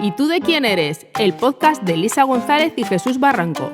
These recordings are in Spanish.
¿Y tú de quién eres? El podcast de Elisa González y Jesús Barranco.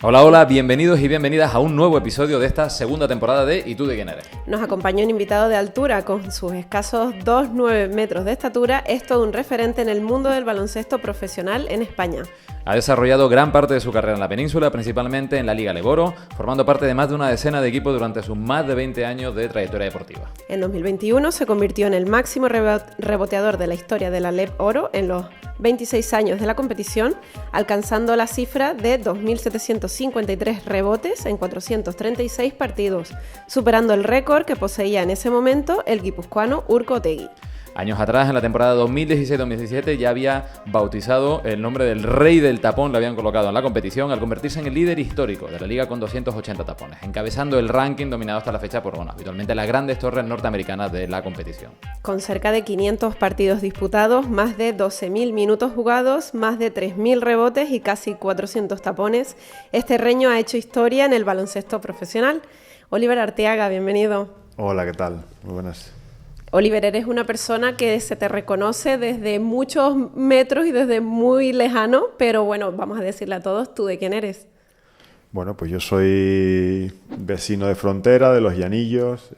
Hola, hola, bienvenidos y bienvenidas a un nuevo episodio de esta segunda temporada de ¿Y tú de quién eres? Nos acompaña un invitado de altura con sus escasos 2,9 metros de estatura. Es todo un referente en el mundo del baloncesto profesional en España. Ha desarrollado gran parte de su carrera en la península, principalmente en la Liga Leboro, formando parte de más de una decena de equipos durante sus más de 20 años de trayectoria deportiva. En 2021 se convirtió en el máximo reboteador de la historia de la Leboro en los 26 años de la competición, alcanzando la cifra de 2.753 rebotes en 436 partidos, superando el récord que poseía en ese momento el guipuzcoano Urko Otegi. Años atrás, en la temporada 2016-2017, ya había bautizado el nombre del rey del tapón, lo habían colocado en la competición, al convertirse en el líder histórico de la liga con 280 tapones, encabezando el ranking dominado hasta la fecha por, habitualmente las grandes torres norteamericanas de la competición. Con cerca de 500 partidos disputados, más de 12.000 minutos jugados, más de 3.000 rebotes y casi 400 tapones, este reño ha hecho historia en el baloncesto profesional. Oliver Arteaga, bienvenido. Hola, ¿qué tal? Muy buenas. Oliver, eres una persona que se te reconoce desde muchos metros y desde muy lejano, pero bueno, vamos a decirle a todos, ¿tú de quién eres? Bueno, pues yo soy vecino de frontera, de Los Llanillos,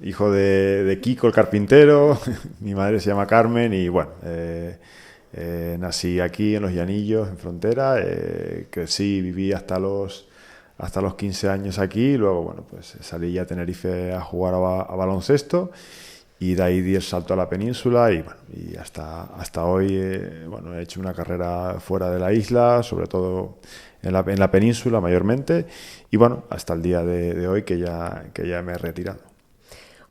hijo de Kiko el carpintero, mi madre se llama Carmen y bueno, nací aquí en Los Llanillos, en frontera, crecí, viví hasta los 15 años aquí y luego, bueno, pues salí ya a Tenerife a jugar a baloncesto y de ahí di el salto a la península y, bueno, y hasta hoy, he hecho una carrera fuera de la isla, sobre todo en la península mayormente y, bueno, hasta el día de hoy que ya me he retirado.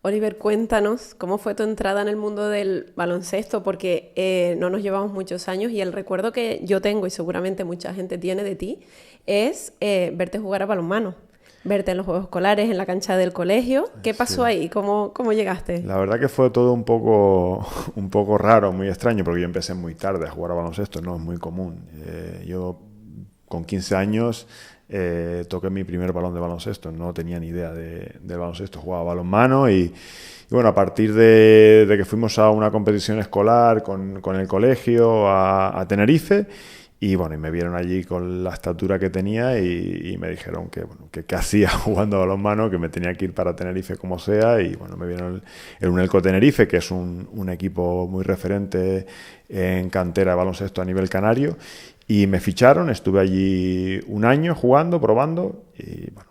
Oliver, cuéntanos cómo fue tu entrada en el mundo del baloncesto, porque no nos llevamos muchos años y el recuerdo que yo tengo y seguramente mucha gente tiene de ti es verte jugar a balonmano, verte en los juegos escolares, en la cancha del colegio. ¿Qué pasó ahí? ¿Cómo llegaste? La verdad que fue todo un poco raro, muy extraño, porque yo empecé muy tarde a jugar a baloncesto, no es muy común. Yo con 15 años... toqué mi primer balón de baloncesto, no tenía ni idea de baloncesto, jugaba balonmano y bueno, a partir de que fuimos a una competición escolar con el colegio a Tenerife y bueno, y me vieron allí con la estatura que tenía y me dijeron que hacía jugando a balonmano, que me tenía que ir para Tenerife como sea y bueno, me vieron el Unelco Tenerife, que es un equipo muy referente en cantera de baloncesto a nivel canario. Y me ficharon, estuve allí un año jugando, probando y bueno,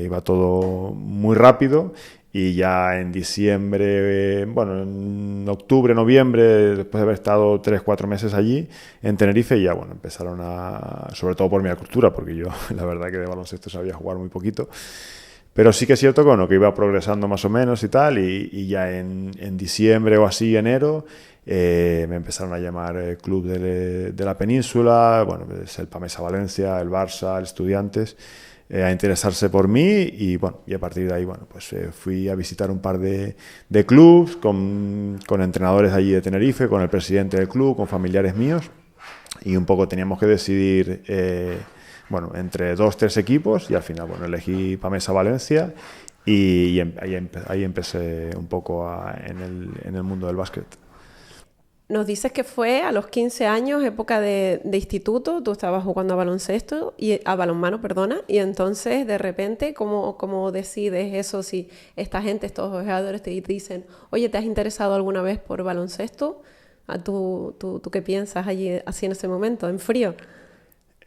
iba todo muy rápido y ya en diciembre, en octubre, noviembre, después de haber estado 3-4 meses allí en Tenerife, ya bueno, empezaron sobre todo por mi cultura, porque yo la verdad que de baloncesto sabía jugar muy poquito. Pero sí que es cierto que iba progresando más o menos y tal, y ya en diciembre o así, enero, me empezaron a llamar club de la península, bueno, el Pamesa Valencia, el Barça, el Estudiantes, a interesarse por mí y bueno, y a partir de ahí, bueno, pues fui a visitar un par de clubs con entrenadores allí de Tenerife, con el presidente del club, con familiares míos, y un poco teníamos que decidir... entre 2-3 equipos y al final, elegí Pamesa Valencia y ahí empecé un poco en el mundo del básquet. Nos dices que fue a los 15 años, época de instituto, tú estabas jugando a balonmano, y entonces de repente, ¿cómo decides eso? Si esta gente, estos jugadores te dicen, oye, ¿te has interesado alguna vez por baloncesto? ¿Tú qué piensas allí así en ese momento, en frío?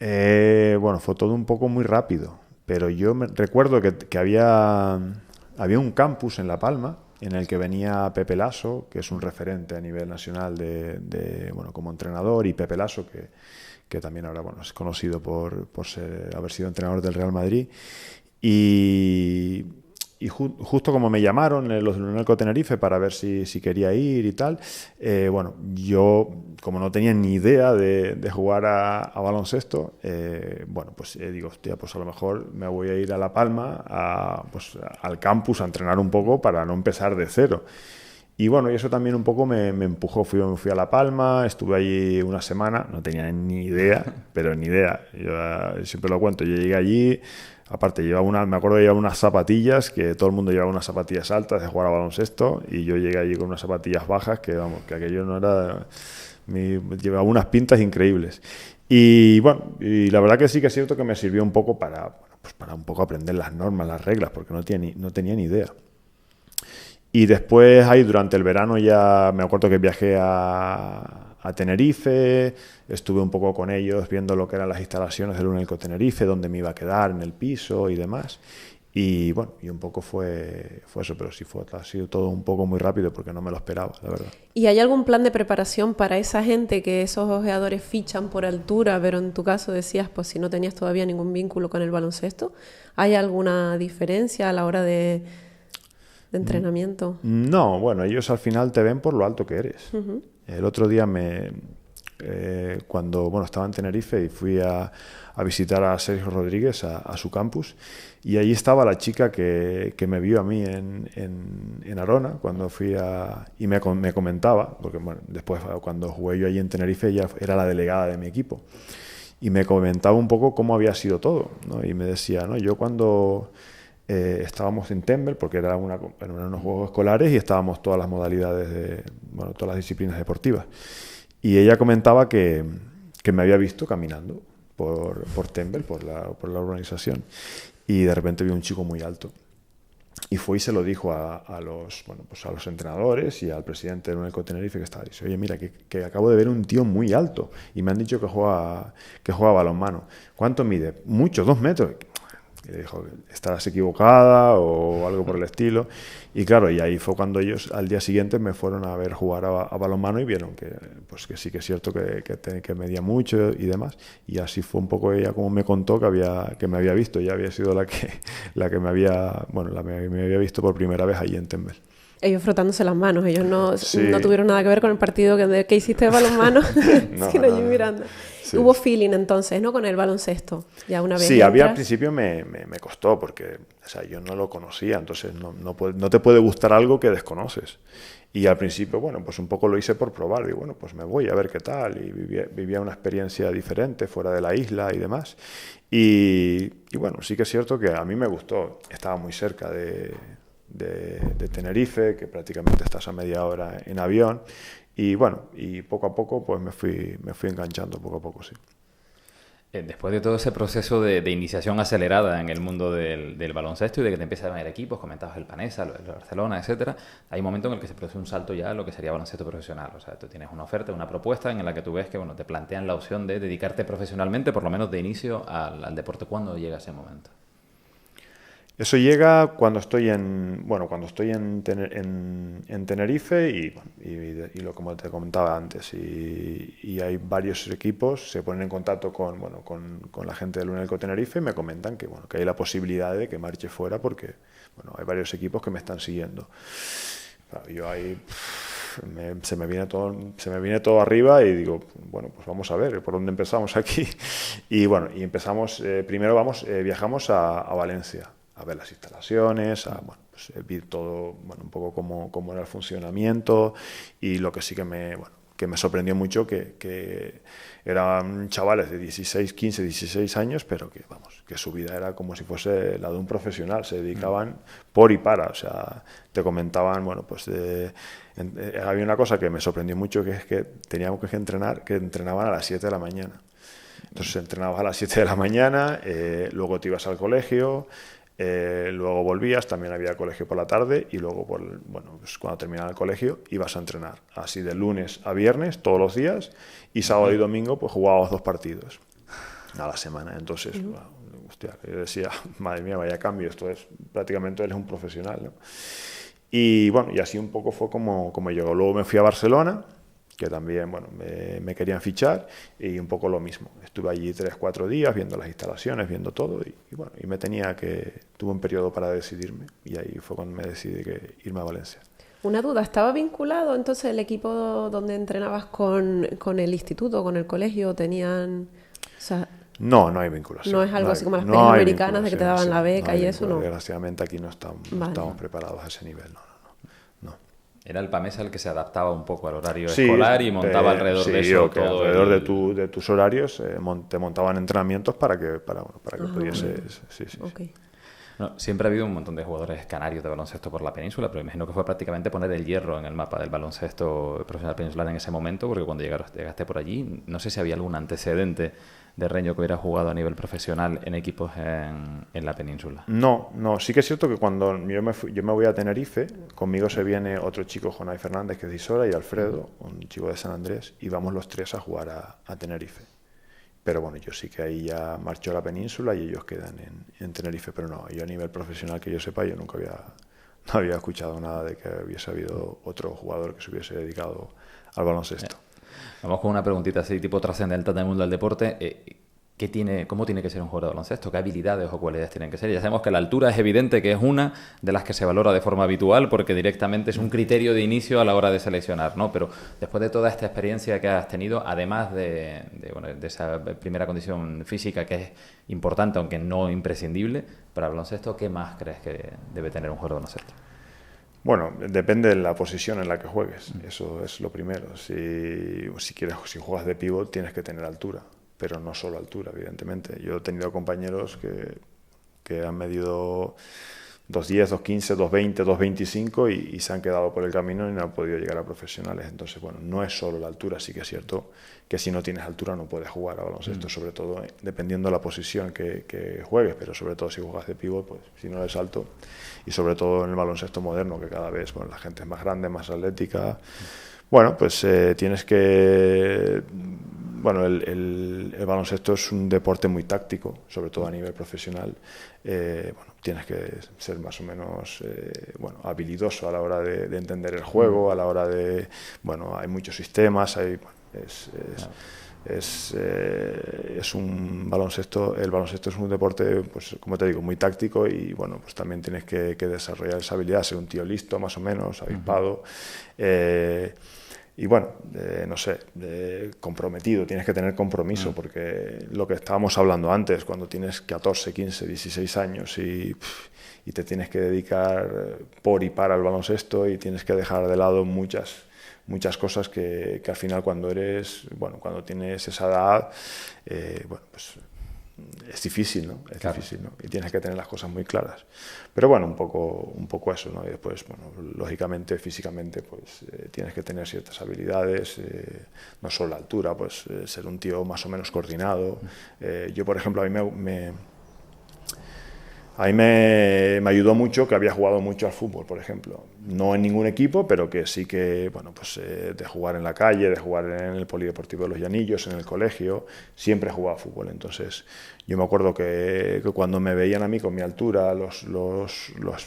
Fue todo un poco muy rápido, pero yo recuerdo que había un campus en La Palma en el que venía Pepe Lasso, que es un referente a nivel nacional como entrenador, y Pepe Lasso, que también ahora es conocido por haber sido entrenador del Real Madrid. Y justo como me llamaron los del Unelco Tenerife para ver si quería ir y tal, yo como no tenía ni idea de jugar a baloncesto, digo, hostia, pues a lo mejor me voy a ir a La Palma, al campus a entrenar un poco para no empezar de cero. Y bueno, y eso también un poco me empujó. Fui a La Palma, estuve allí una semana, no tenía ni idea, pero ni idea. Yo siempre lo cuento, yo llegué allí Aparte, me acuerdo de llevar unas zapatillas, que todo el mundo llevaba unas zapatillas altas de jugar a baloncesto, y yo llegué allí con unas zapatillas bajas, que vamos, que aquello no era... llevaba unas pintas increíbles. Y bueno, y la verdad que sí que es cierto que me sirvió un poco para un poco aprender las normas, las reglas, porque no tenía ni idea. Y después ahí durante el verano ya me acuerdo que viajé a Tenerife, estuve un poco con ellos viendo lo que eran las instalaciones del Unelco Tenerife, dónde me iba a quedar en el piso y demás. Y bueno, y un poco fue eso, pero sí ha sido todo un poco muy rápido porque no me lo esperaba, la verdad. ¿Y hay algún plan de preparación para esa gente que esos ojeadores fichan por altura, pero en tu caso decías, pues si no tenías todavía ningún vínculo con el baloncesto? ¿Hay alguna diferencia a la hora de entrenamiento? No, bueno, ellos al final te ven por lo alto que eres. Uh-huh. El otro día cuando estaba en Tenerife y fui a visitar a Sergio Rodríguez a su campus, y allí estaba la chica que me vio a mí en Arona cuando fui y me comentaba, porque bueno, después cuando jugué yo allí en Tenerife ella era la delegada de mi equipo, y me comentaba un poco cómo había sido todo, ¿no? Y me decía, ¿no? Yo cuando estábamos en Temple, porque eran unos juegos escolares y estábamos todas las modalidades todas las disciplinas deportivas. Y ella comentaba que me había visto caminando por Temple, por la urbanización, y de repente vi un chico muy alto. Y fue y se lo dijo a los entrenadores y al presidente del Unelco Tenerife, que estaba diciendo, oye, mira, que acabo de ver un tío muy alto y me han dicho que juega balonmano. ¿Cuánto mide? Mucho, 2 metros. Y le dijo, estarás equivocada o algo por el estilo. Y claro, y ahí fue cuando ellos al día siguiente me fueron a ver jugar a balonmano y vieron que sí que es cierto que medía mucho y demás. Y así fue un poco ella como me contó que me había visto. Ella había sido la que me había visto por primera vez allí en Temple. Ellos frotándose las manos, ellos no tuvieron nada que ver con el partido que hiciste de balonmano, sino allí mirando. Sí. Hubo feeling entonces, ¿no? Con el baloncesto, ya una vez. Sí, al principio me costó porque, o sea, yo no lo conocía, entonces no te puede gustar algo que desconoces. Y al principio, bueno, pues un poco lo hice por probar, y bueno, pues me voy a ver qué tal, y vivía una experiencia diferente fuera de la isla y demás. Y bueno, sí que es cierto que a mí me gustó, estaba muy cerca de Tenerife, que prácticamente estás a media hora en avión, y bueno, y poco a poco pues me fui enganchando poco a poco, sí. Después de todo ese proceso de iniciación acelerada en el mundo del baloncesto y de que te empiezas a ver equipos, comentabas el Panesa, el Barcelona, etcétera, hay un momento en el que se produce un salto ya a lo que sería baloncesto profesional. O sea, tú tienes una oferta, una propuesta en la que tú ves que te plantean la opción de dedicarte profesionalmente, por lo menos de inicio, al deporte. ¿Cuándo llega ese momento? Eso llega cuando estoy en Tenerife y lo como te comentaba antes, y hay varios equipos, se ponen en contacto con la gente del Unelco Tenerife y me comentan que hay la posibilidad de que marche fuera porque hay varios equipos que me están siguiendo. Claro, yo ahí se me viene todo arriba y digo, bueno, pues vamos a ver por dónde empezamos aquí. Y empezamos, primero viajamos a Valencia a ver las instalaciones, vi todo, un poco cómo era el funcionamiento, y lo que sí que me sorprendió mucho que eran chavales de 15, 16 años, pero que su vida era como si fuese la de un profesional, se dedicaban por y para, o sea, te comentaban, había una cosa que me sorprendió mucho, que es que teníamos que entrenaban a las 7 de la mañana. Entonces entrenabas a las 7 de la mañana, luego te ibas al colegio, luego volvías, también había colegio por la tarde, y luego cuando terminaba el colegio ibas a entrenar, así de lunes a viernes todos los días, y sábado y domingo pues jugabas 2 partidos a la semana. Entonces yo decía, madre mía, vaya cambio, esto es prácticamente eres un profesional, ¿no? Y y así un poco fue como llegó. Luego me fui a Barcelona, que también me querían fichar, y un poco lo mismo. Estuve allí 3-4 días viendo las instalaciones, viendo todo, y tuve un periodo para decidirme, y ahí fue cuando me decidí irme a Valencia. Una duda, ¿estaba vinculado entonces el equipo donde entrenabas con el instituto, con el colegio? ¿Tenían...? O sea, no hay vinculación. No es algo así como las peñas americanas de que te daban la beca y eso, ¿no? Desgraciadamente aquí no estamos preparados a ese nivel, no. Era el PAMESA el que se adaptaba un poco al horario escolar y montaba alrededor de eso okay, todo. Alrededor de tus horarios te montaban entrenamientos para que pudieses... Sí. Okay. No, siempre ha habido un montón de jugadores canarios de baloncesto por la península, pero imagino que fue prácticamente poner el hierro en el mapa del baloncesto profesional peninsular en ese momento, porque cuando llegaste por allí, no sé si había algún antecedente de Reño que hubiera jugado a nivel profesional en equipos en la península. No, sí que es cierto que cuando yo me voy a Tenerife, conmigo se viene otro chico, Jonay Fernández, que es de Isora, y Alfredo, un chico de San Andrés, y vamos los tres a jugar a Tenerife. Pero bueno, yo sí que ahí ya marcho a la península y ellos quedan en Tenerife, pero no, yo a nivel profesional que yo sepa, yo nunca no había escuchado nada de que hubiese habido otro jugador que se hubiese dedicado al baloncesto. Vamos con una preguntita así, tipo trascendental del mundo del deporte. ¿Cómo tiene que ser un jugador de baloncesto? ¿Qué habilidades o cualidades tienen que ser? Ya sabemos que la altura es evidente que es una de las que se valora de forma habitual porque directamente es un criterio de inicio a la hora de seleccionar, ¿no? Pero después de toda esta experiencia que has tenido, además de esa primera condición física que es importante, aunque no imprescindible, para el baloncesto, ¿qué más crees que debe tener un jugador de baloncesto? Bueno, depende de la posición en la que juegues, eso es lo primero. Si juegas de pívot tienes que tener altura, pero no solo altura, evidentemente. Yo he tenido compañeros que han medido 2'10", 2'15", 2'20", 2'25" y se han quedado por el camino y no han podido llegar a profesionales. Entonces, bueno, no es solo la altura, sí que es cierto que si no tienes altura no puedes jugar a baloncesto, sobre todo dependiendo de la posición que juegues, pero sobre todo si juegas de pívot, pues si no eres alto, y sobre todo en el baloncesto moderno, que cada vez la gente es más grande, más atlética. Bueno, pues tienes que... Bueno, el baloncesto es un deporte muy táctico, sobre todo a nivel profesional. Tienes que ser más o menos habilidoso a la hora de entender el juego, a la hora de... Bueno, hay muchos sistemas, es un baloncesto. El baloncesto es un deporte, pues como te digo, muy táctico y bueno, pues también tienes que desarrollar esa habilidad, ser un tío listo, más o menos, avispado. Y bueno, no sé, comprometido, tienes que tener compromiso, porque lo que estábamos hablando antes, cuando tienes 14, 15, 16 años y te tienes que dedicar por y para el baloncesto y tienes que dejar de lado muchas cosas que al final cuando tienes esa edad, pues es difícil, ¿no? Claro. Difícil, ¿no? Y tienes que tener las cosas muy claras. Pero bueno, un poco eso, ¿no? Y después, lógicamente, físicamente, pues tienes que tener ciertas habilidades, no solo la altura, pues ser un tío más o menos coordinado. Yo, por ejemplo, a mí me ayudó mucho que había jugado mucho al fútbol, por ejemplo. No en ningún equipo, pero que sí que, de jugar en la calle, de jugar en el Polideportivo de los Llanillos, en el colegio, siempre he jugado fútbol. Entonces, yo me acuerdo que cuando me veían a mí con mi altura,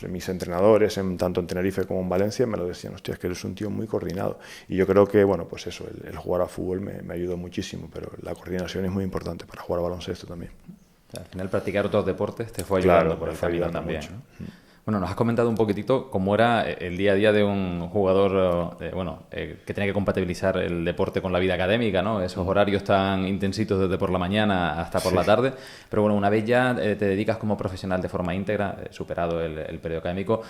mis entrenadores, tanto en Tenerife como en Valencia, me lo decían, hostia, es que eres un tío muy coordinado. Y yo creo que, pues eso, el jugar al fútbol me ayudó muchísimo, pero la coordinación es muy importante para jugar a baloncesto también. Al final, practicar otros deportes te fue ayudando por el camino también, ¿no? Bueno, nos has comentado un poquitito cómo era el día a día de un jugador que tiene que compatibilizar el deporte con la vida académica, ¿no? Esos horarios tan intensitos desde por la mañana hasta por la tarde. Pero bueno, una vez ya te dedicas como profesional de forma íntegra, superado el periodo académico,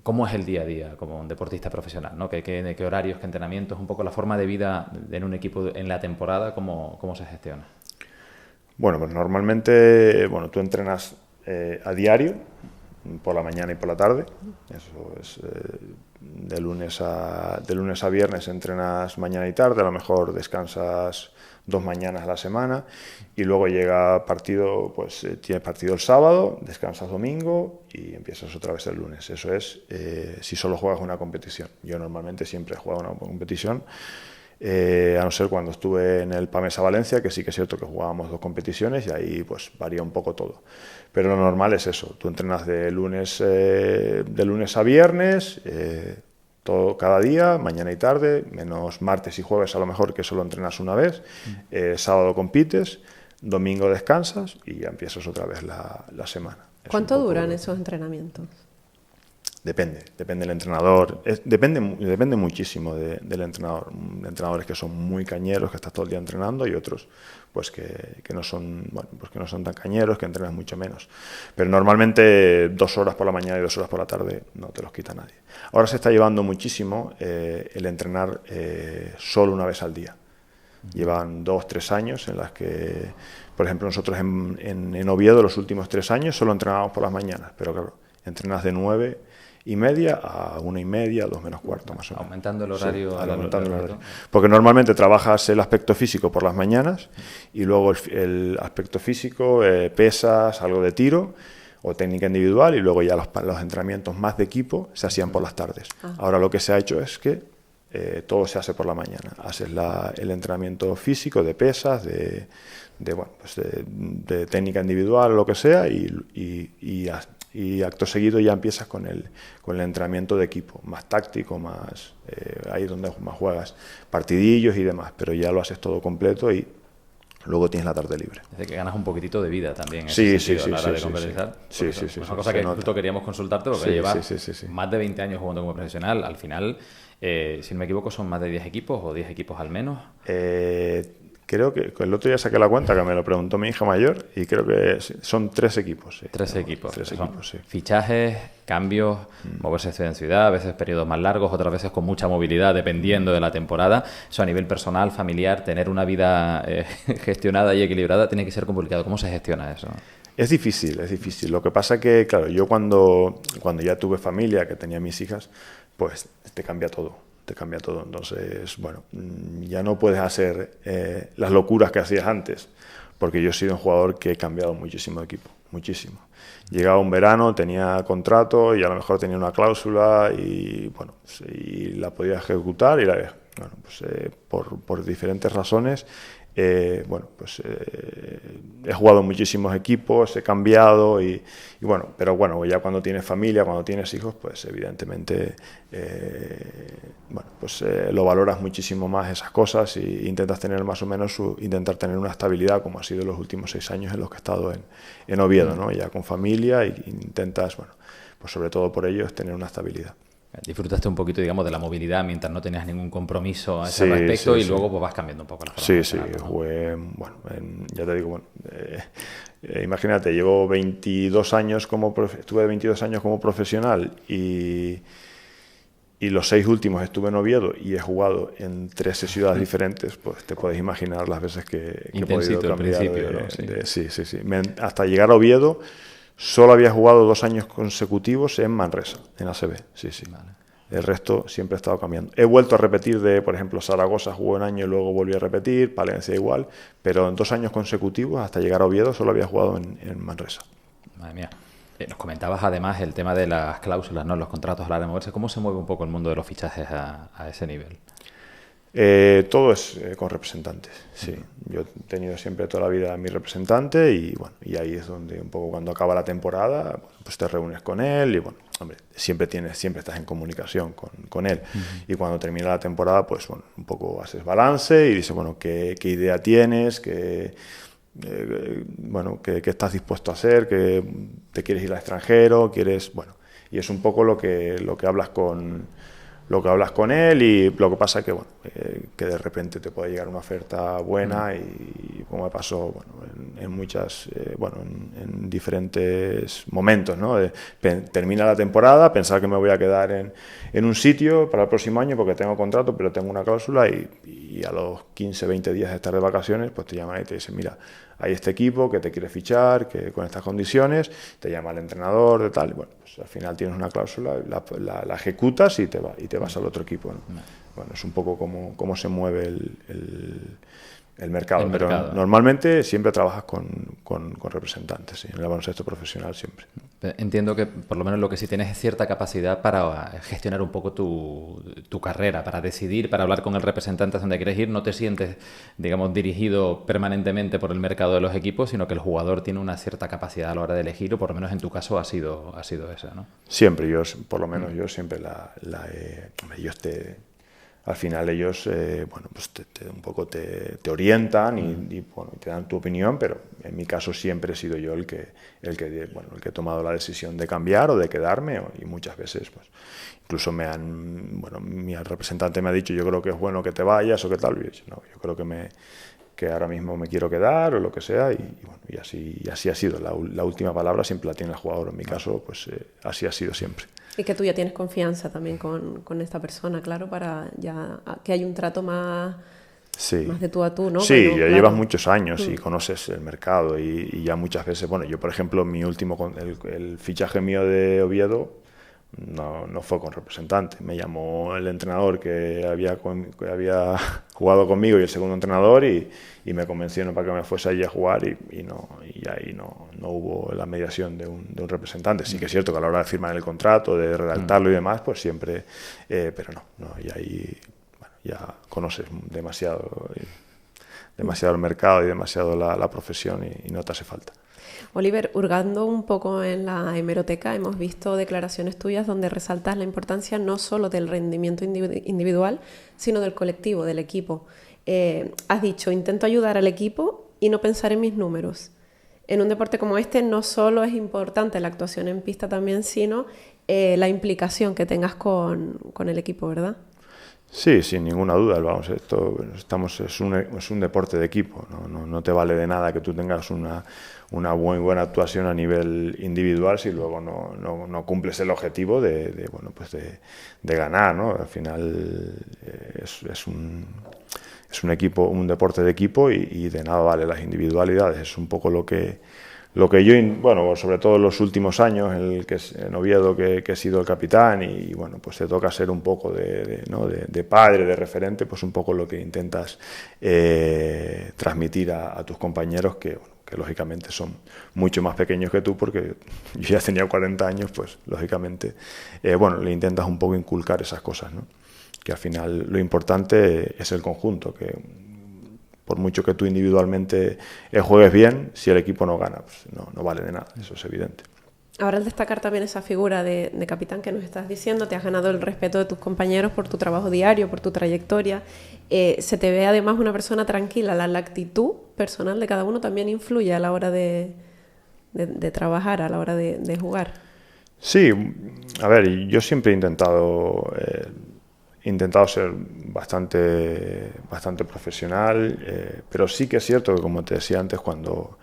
¿cómo es el día a día como un deportista profesional, ¿no? ¿Qué horarios, qué entrenamientos, un poco la forma de vida en un equipo en la temporada, cómo se gestiona? Bueno, pues normalmente, tú entrenas a diario, por la mañana y por la tarde. Eso es de lunes a viernes entrenas mañana y tarde, a lo mejor descansas 2 mañanas a la semana y luego llega partido, pues tienes partido el sábado, descansas domingo y empiezas otra vez el lunes. Eso es si solo juegas una competición. Yo normalmente siempre he jugado una competición. A no ser cuando estuve en el PAMESA Valencia, que sí que es cierto que jugábamos 2 competiciones y ahí pues varía un poco todo. Pero lo normal es eso, tú entrenas de lunes a viernes, cada día, mañana y tarde, menos martes y jueves a lo mejor que solo entrenas una vez, sábado compites, domingo descansas y ya empiezas otra vez la semana. ¿Cuánto duran esos entrenamientos? Depende del entrenador. Depende muchísimo del entrenador. Entrenadores que son muy cañeros, que estás todo el día entrenando, y otros pues que no son, bueno, pues que no son tan cañeros, que entrenas mucho menos. Pero normalmente 2 horas por la mañana y 2 horas por la tarde no te los quita nadie. Ahora se está llevando muchísimo el entrenar solo una vez al día. Llevan 2-3 años en las que, por ejemplo, nosotros en Oviedo los últimos 3 años solo entrenábamos por las mañanas, pero claro, entrenas de 9:30 a 1:30, 2 menos cuarto, más o menos. Aumentando el horario. Sí, aumentando el horario. Porque normalmente trabajas el aspecto físico por las mañanas y luego el aspecto físico, pesas, algo de tiro o técnica individual, y luego ya los entrenamientos más de equipo se hacían por las tardes. Ahora lo que se ha hecho es que todo se hace por la mañana. Haces el entrenamiento físico de pesas, de técnica individual, lo que sea, y acto seguido ya empiezas con el entrenamiento de equipo, más táctico, más ahí es donde más juegas, partidillos y demás, pero ya lo haces todo completo y luego tienes la tarde libre. Es decir, que ganas un poquito de vida también. Sí, a la hora de compensar. Sí. Una cosa que justo queríamos consultarte, porque llevas más de 20 años jugando como profesional. Al final, si no me equivoco, son más de 10 equipos o 10 equipos al menos. Creo que el otro día saqué la cuenta, que me lo preguntó mi hija mayor, y creo que son 3 equipos. Sí. 3 equipos. 3 equipos, sí. Fichajes, cambios, moverse de ciudad en ciudad, a veces periodos más largos, otras veces con mucha movilidad, dependiendo de la temporada. Eso a nivel personal, familiar, tener una vida gestionada y equilibrada tiene que ser complicado. ¿Cómo se gestiona eso? Es difícil. Lo que pasa que, claro, yo cuando ya tuve familia, que tenía mis hijas, pues te cambia todo. Entonces, bueno, ya no puedes hacer las locuras que hacías antes, porque yo he sido un jugador que he cambiado muchísimo de equipo, muchísimo. Llegaba un verano, tenía contrato y a lo mejor tenía una cláusula y, bueno, y la podía ejecutar y bueno, pues por diferentes razones, bueno, pues he jugado en muchísimos equipos, he cambiado y bueno, pero bueno, ya cuando tienes familia, cuando tienes hijos, pues evidentemente bueno, pues lo valoras muchísimo más esas cosas e intentas tener más o menos intentar tener una estabilidad, como ha sido los últimos 6 años en los que he estado en Oviedo, ¿no? Ya con familia, e intentas, bueno, pues sobre todo por ello es tener una estabilidad. Disfrutaste un poquito, digamos, de la movilidad mientras no tenías ningún compromiso a ese respecto, y luego pues vas cambiando un poco la forma. Sí, jugué, bueno, ya te digo, bueno, imagínate, llevo 22 años estuve 22 años como profesional y los 6 últimos estuve en Oviedo y he jugado en 13 ciudades diferentes, pues te puedes imaginar las veces que he podido cambiar. Sí. Hasta llegar a Oviedo solo había jugado 2 años consecutivos en Manresa, en ACB, sí. Vale. El resto siempre he estado cambiando. He vuelto a repetir por ejemplo, Zaragoza jugué un año y luego volví a repetir, Palencia igual, pero en 2 años consecutivos, hasta llegar a Oviedo, solo había jugado en Manresa. Madre mía. Nos comentabas además el tema de las cláusulas, ¿no? Los contratos a la hora de moverse. ¿Cómo se mueve un poco el mundo de los fichajes a ese nivel? Todo es con representantes, sí. Yo he tenido siempre toda la vida mi representante y bueno, y ahí es donde un poco cuando acaba la temporada, bueno, pues te reúnes con él y bueno, hombre, siempre estás en comunicación con él. Y cuando termina la temporada, pues bueno, un poco haces balance y dices, bueno, qué idea tienes, bueno, qué estás dispuesto a hacer, que te quieres ir al extranjero, bueno, y es un poco lo que hablas con él, y lo que pasa es que, bueno, que de repente te puede llegar una oferta buena y como me pasó, bueno, en diferentes momentos, ¿no? Termina la temporada, pensar que me voy a quedar en un sitio para el próximo año porque tengo contrato, pero tengo una cláusula y a los 15, 20 días de estar de vacaciones, pues te llaman y te dicen, mira, hay este equipo que te quiere fichar, que con estas condiciones, te llama el entrenador, de tal, y bueno, pues al final tienes una cláusula, la ejecutas y te vas al otro equipo, ¿no? Bueno, es un poco cómo se mueve el mercado, pero normalmente siempre trabajas con representantes, ¿sí? En el baloncesto profesional siempre. Entiendo que por lo menos lo que sí tienes es cierta capacidad para gestionar un poco tu carrera, para decidir, para hablar con el representante hacia dónde quieres ir. No te sientes, digamos, dirigido permanentemente por el mercado de los equipos, sino que el jugador tiene una cierta capacidad a la hora de elegir, o por lo menos en tu caso ha sido esa, ¿no? Siempre, por lo menos yo siempre al final ellos bueno, pues un poco te orientan y, bueno, te dan tu opinión, pero en mi caso siempre he sido yo el que he tomado la decisión de cambiar o de quedarme, y muchas veces pues incluso mi representante me ha dicho, yo creo que es bueno que te vayas o qué tal, y he dicho, no, yo creo que ahora mismo me quiero quedar o lo que sea, y así ha sido. La última palabra siempre la tiene el jugador. En mi caso, pues así ha sido siempre. Y que tú ya tienes confianza también con esta persona, claro, para ya que hay un trato más, sí, más de tú a tú, ¿no? Sí, Bueno, ya claro. llevas muchos años y conoces el mercado y ya muchas veces, bueno, yo por ejemplo, el fichaje mío de Oviedo no fue con representante, me llamó el entrenador que había jugado conmigo y el segundo entrenador y me convencieron para que me fuese allí a jugar y ahí no hubo la mediación de un representante. Sí que es cierto que a la hora de firmar el contrato, de redactarlo y demás, pues siempre, pero no, y ahí bueno, ya conoces demasiado el mercado y demasiado la profesión y no te hace falta. Oliver, hurgando un poco en la hemeroteca, hemos visto declaraciones tuyas donde resaltas la importancia no solo del rendimiento individual, sino del colectivo, del equipo. Has dicho, intento ayudar al equipo y no pensar en mis números. En un deporte como este no solo es importante la actuación en pista también, sino la implicación que tengas con el equipo, ¿verdad? Sí, sin ninguna duda. El baloncesto es un deporte de equipo. No te vale de nada que tú tengas una muy buena actuación a nivel individual si luego no cumples el objetivo de ganar, ¿no? Al final es un equipo, un deporte de equipo y de nada vale las individualidades. Es un poco lo que yo, bueno, sobre todo en los últimos años, en Oviedo, que he sido el capitán y bueno, pues te toca ser un poco de padre, de referente, pues un poco lo que intentas transmitir a tus compañeros que lógicamente son mucho más pequeños que tú, porque yo ya tenía 40 años, pues lógicamente, le intentas un poco inculcar esas cosas, ¿no? Que al final lo importante es el conjunto, que por mucho que tú individualmente juegues bien, si el equipo no gana, pues no vale de nada, eso es evidente. Ahora, al destacar también esa figura de capitán que nos estás diciendo, te has ganado el respeto de tus compañeros por tu trabajo diario, por tu trayectoria. Se te ve además una persona tranquila. La actitud personal de cada uno también influye a la hora de trabajar, a la hora de jugar. Sí, a ver, yo siempre he intentado ser bastante profesional, pero sí que es cierto que, como te decía antes, cuando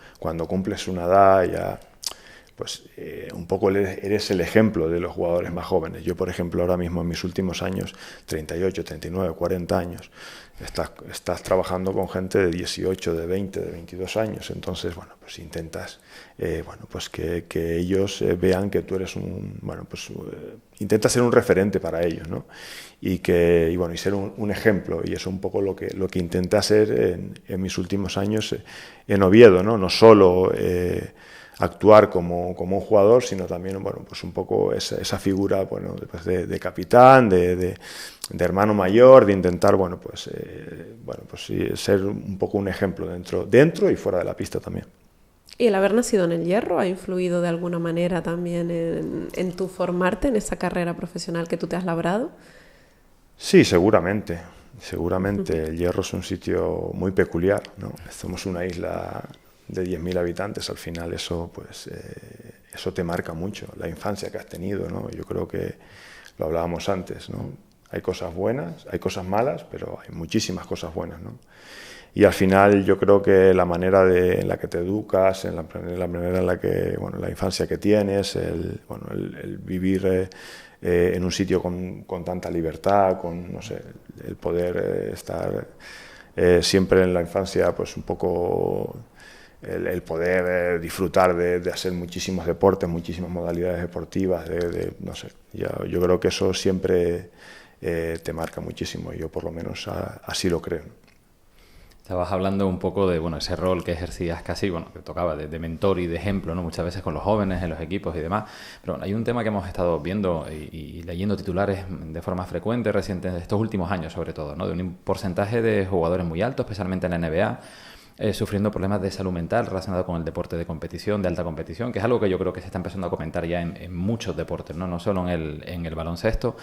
cumples una edad ya, pues un poco eres el ejemplo de los jugadores más jóvenes. Yo, por ejemplo, ahora mismo en mis últimos años, 38, 39, 40 años, estás trabajando con gente de 18, de 20, de 22 años. Entonces, bueno, pues intentas que ellos vean que tú eres intentas ser un referente para ellos, ¿no? Y ser un ejemplo. Y eso es un poco lo que intenté hacer en mis últimos años en Oviedo, ¿no? No solo actuar como un jugador, sino también, bueno, pues un poco esa figura, bueno, de capitán, de hermano mayor, de intentar, ser un poco un ejemplo dentro y fuera de la pista también. ¿Y el haber nacido en el Hierro ha influido de alguna manera también en tu formarte en esa carrera profesional que tú te has labrado? Sí, seguramente. El Hierro es un sitio muy peculiar, ¿no? Somos una isla de 10.000 habitantes, al final eso te marca mucho, la infancia que has tenido, ¿no? Yo creo que lo hablábamos antes, ¿no? Hay cosas buenas, hay cosas malas, pero hay muchísimas cosas buenas, ¿no? Y al final yo creo que la manera en la que te educas, en la manera en la que, bueno, la infancia que tienes, el vivir en un sitio con tanta libertad, no sé, el poder estar siempre en la infancia, pues un poco el poder disfrutar de hacer muchísimos deportes, muchísimas modalidades deportivas, no sé, yo creo que eso siempre te marca muchísimo, yo por lo menos así lo creo. Estabas hablando un poco de ese rol que ejercías casi, que tocaba de mentor y de ejemplo, ¿no? Muchas veces con los jóvenes, en los equipos y demás. Pero hay un tema que hemos estado viendo y leyendo titulares de forma frecuente reciente, estos últimos años sobre todo, ¿no? De un porcentaje de jugadores muy alto, especialmente en la NBA, sufriendo problemas de salud mental relacionados con el deporte de competición, de alta competición, que es algo que yo creo que se está empezando a comentar ya en muchos deportes, ¿no? No solo en el baloncesto.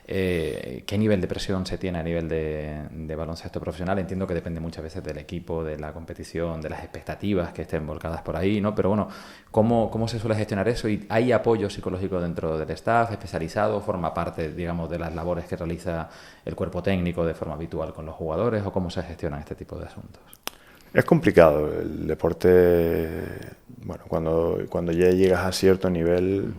¿Qué nivel de presión se tiene a nivel de baloncesto profesional? Entiendo que depende muchas veces del equipo, de la competición, de las expectativas que estén volcadas por ahí, ¿no? Pero bueno, ¿cómo se suele gestionar eso? ¿Y hay apoyo psicológico dentro del staff especializado? ¿Forma parte, digamos, de las labores que realiza el cuerpo técnico de forma habitual con los jugadores? ¿O cómo se gestionan este tipo de asuntos? Es complicado. El deporte, bueno, cuando ya llegas a cierto nivel,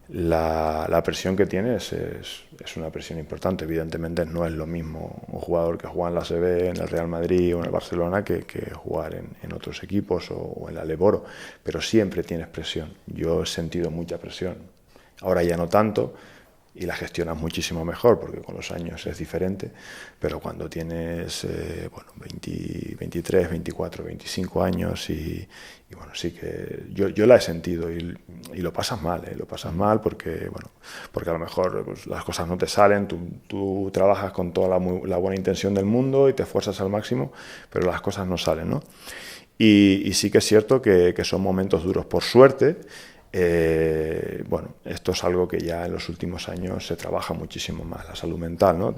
la presión que tienes es una presión importante. Evidentemente no es lo mismo un jugador que juega en la ACB, en el Real Madrid o en el Barcelona que jugar en otros equipos o en la Leboro, pero siempre tienes presión. Yo he sentido mucha presión. Ahora ya no tanto, y la gestionas muchísimo mejor porque con los años es diferente, pero cuando tienes 23, 24, 25 años y bueno, sí que yo la he sentido y lo pasas mal, lo pasas mal porque a lo mejor pues, las cosas no te salen, tú trabajas con toda la buena intención del mundo y te esfuerzas al máximo, pero las cosas no salen, ¿no? Y sí que es cierto que son momentos duros, por suerte. Bueno, esto es algo que ya en los últimos años se trabaja muchísimo más, la salud mental, ¿no?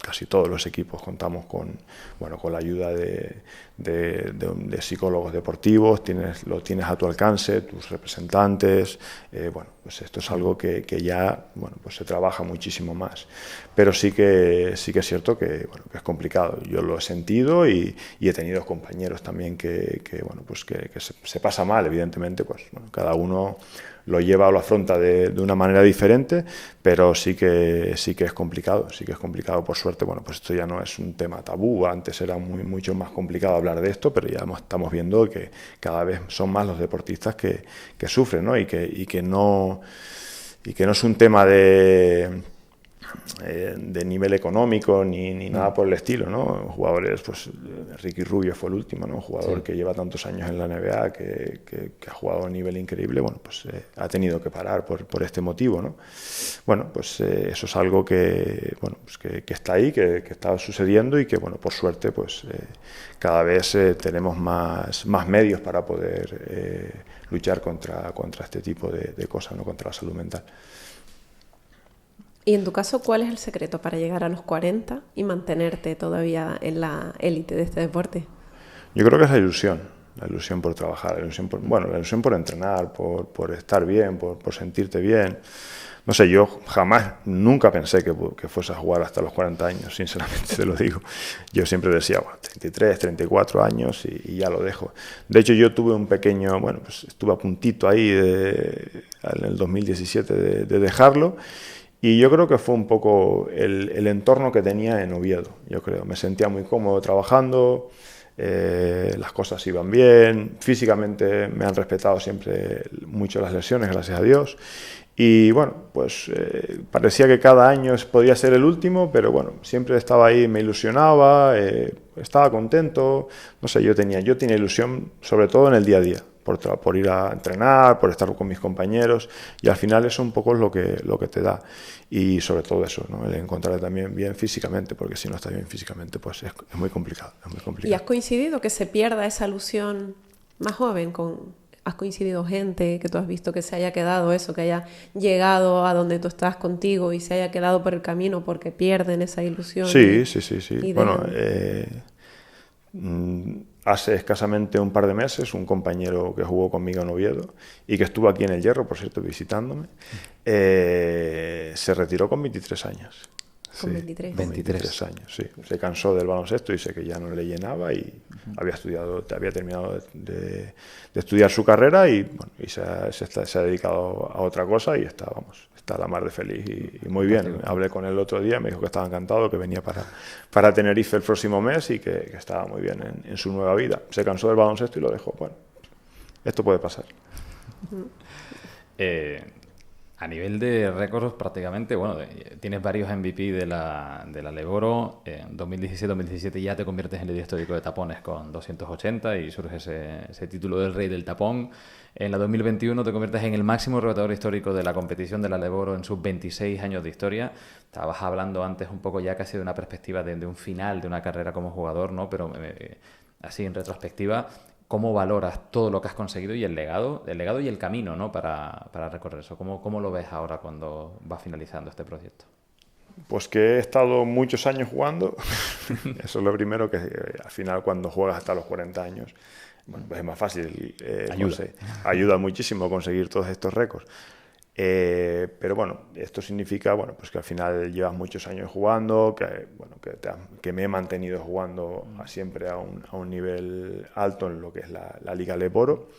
Casi todos los equipos contamos con la ayuda de psicólogos deportivos, lo tienes a tu alcance, tus representantes, bueno, pues esto es algo que ya, bueno, pues se trabaja muchísimo más, pero sí que es cierto que es complicado. Yo lo he sentido y he tenido compañeros también que se pasa mal, evidentemente, pues bueno, cada uno lo lleva o lo afronta de una manera diferente, pero sí que es complicado, por suerte. Bueno, pues esto ya no es un tema tabú, antes era mucho más complicado hablar de esto, pero ya estamos viendo que cada vez son más los deportistas que sufren, ¿no? Y que no es un tema de nivel económico ni nada por el estilo, ¿no? Jugadores, pues Ricky Rubio fue el último, ¿no? Un jugador que lleva tantos años en la NBA, que ha jugado a un nivel increíble, bueno, pues ha tenido que parar por este motivo, ¿no? Bueno, pues eso es algo que está ahí, que está sucediendo y que, bueno, por suerte, pues cada vez tenemos más medios para poder luchar contra este tipo de cosas, ¿no? Contra la salud mental. Y en tu caso, ¿cuál es el secreto para llegar a los 40 y mantenerte todavía en la élite de este deporte? Yo creo que es la ilusión por trabajar, la ilusión por entrenar, por estar bien, por sentirte bien. No sé, yo nunca pensé que fuese a jugar hasta los 40 años, sinceramente te lo digo. Yo siempre decía, 33, 34 años y ya lo dejo. De hecho, yo tuve un pequeño, pues estuve a puntito ahí en el 2017 de dejarlo. Y yo creo que fue un poco el entorno que tenía en Oviedo, yo creo. Me sentía muy cómodo trabajando, las cosas iban bien, físicamente me han respetado siempre mucho las lesiones, gracias a Dios. Y bueno, pues parecía que cada año podía ser el último, pero bueno, siempre estaba ahí, me ilusionaba, estaba contento. No sé, yo tenía ilusión sobre todo en el día a día. Por ir a entrenar, por estar con mis compañeros, y al final eso un poco es lo que te da, y sobre todo eso, ¿no? El encontrar también bien físicamente, porque si no estás bien físicamente pues es muy complicado, ¿Y has coincidido que se pierda esa ilusión más joven? ¿Has coincidido gente que tú has visto que se haya quedado eso, que haya llegado a donde tú estás contigo y se haya quedado por el camino porque pierden esa ilusión? Sí. Bueno, hace escasamente un par de meses, un compañero que jugó conmigo en Oviedo y que estuvo aquí en El Hierro, por cierto, visitándome, se retiró con 23 años. Con 23. 23 años, sí. Se cansó del baloncesto, dice que ya no le llenaba y había terminado de estudiar su carrera y se ha dedicado a otra cosa y está la mar de feliz y muy bien. Hablé con él el otro día, me dijo que estaba encantado, que venía para Tenerife el próximo mes y que estaba muy bien en su nueva vida. Se cansó del baloncesto y lo dejó. Bueno, esto puede pasar. A nivel de récords, prácticamente, tienes varios MVP de la Leboro. En 2017 ya te conviertes en líder histórico de tapones con 280 y surge ese título del rey del tapón. En la 2021 te conviertes en el máximo rebotador histórico de la competición de la Leboro en sus 26 años de historia. Estabas hablando antes un poco ya casi de una perspectiva de un final de una carrera como jugador, ¿no? Pero así en retrospectiva, ¿cómo valoras todo lo que has conseguido y el legado y el camino, ¿no? para recorrer eso? ¿Cómo lo ves ahora cuando va finalizando este proyecto? Pues que he estado muchos años jugando. Eso es lo primero, que al final cuando juegas hasta los 40 años, bueno, pues es más fácil. Ayuda muchísimo a conseguir todos estos récords. Pero bueno, esto significa pues que al final llevas muchos años jugando, que me he mantenido jugando siempre a un nivel alto en lo que es la Liga Leporo.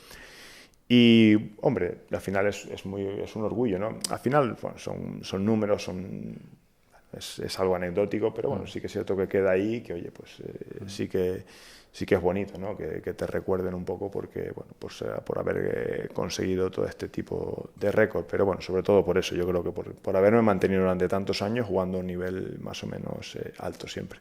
Y, hombre, al final es un orgullo, ¿no? Al final son números, es algo anecdótico, pero bueno, sí que es cierto que queda ahí, que oye, pues sí que es bonito, ¿no? Que te recuerden un poco porque, bueno, por haber conseguido todo este tipo de récord, pero bueno, sobre todo por eso, yo creo que por haberme mantenido durante tantos años jugando a un nivel más o menos alto siempre.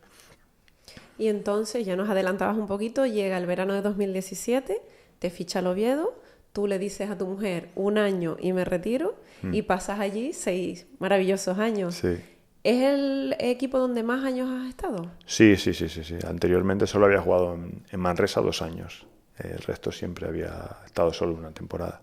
Y entonces, ya nos adelantabas un poquito, llega el verano de 2017, te ficha el Oviedo, tú le dices a tu mujer 1 año y me retiro, y pasas allí 6 maravillosos años. Sí. ¿Es el equipo donde más años has estado? Sí. Anteriormente solo había jugado en Manresa 2 años. El resto siempre había estado solo una temporada.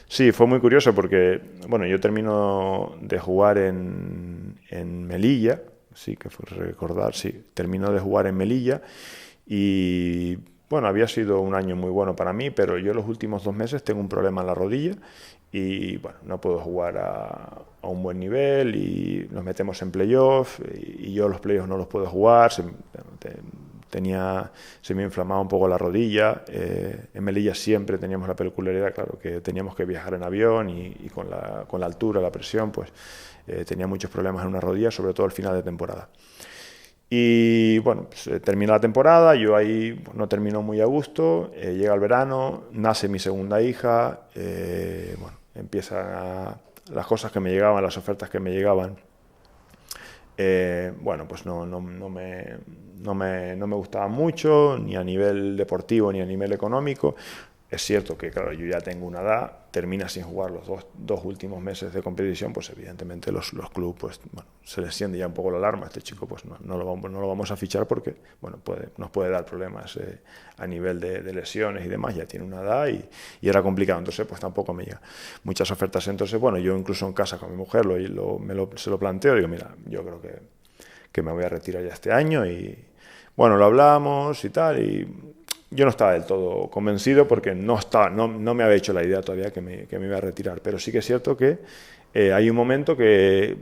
Sí, fue muy curioso porque, bueno, yo termino de jugar en Melilla, sí, que fue recordar, sí, termino de jugar en Melilla y, bueno, había sido un año muy bueno para mí, pero yo los últimos 2 meses tengo un problema en la rodilla y, bueno, no puedo jugar a un buen nivel y nos metemos en playoff y yo los playoffs no los puedo jugar, se me inflamaba un poco la rodilla. En Melilla siempre teníamos la peculiaridad, claro, que teníamos que viajar en avión y con la altura, la presión, pues tenía muchos problemas en una rodilla, sobre todo al final de temporada. Y bueno, pues, termina la temporada, yo ahí no termino muy a gusto, llega el verano, nace mi segunda hija, bueno, empiezan las cosas que me llegaban, las ofertas que me llegaban. Bueno, pues no me gustaban mucho, ni a nivel deportivo ni a nivel económico. Es cierto que, claro, yo ya tengo una edad, termina sin jugar los dos últimos meses de competición, pues evidentemente los clubes, pues, bueno, se les enciende ya un poco la alarma. Este chico pues no lo vamos a fichar porque, bueno, nos puede dar problemas a nivel de lesiones y demás, ya tiene una edad y era complicado, entonces pues tampoco me llega muchas ofertas. Entonces, bueno, yo incluso en casa con mi mujer se lo planteo, digo, mira, yo creo que me voy a retirar ya este año y, bueno, lo hablamos y tal, y yo no estaba del todo convencido porque no me había hecho la idea todavía que me iba a retirar, pero sí que es cierto que hay un momento que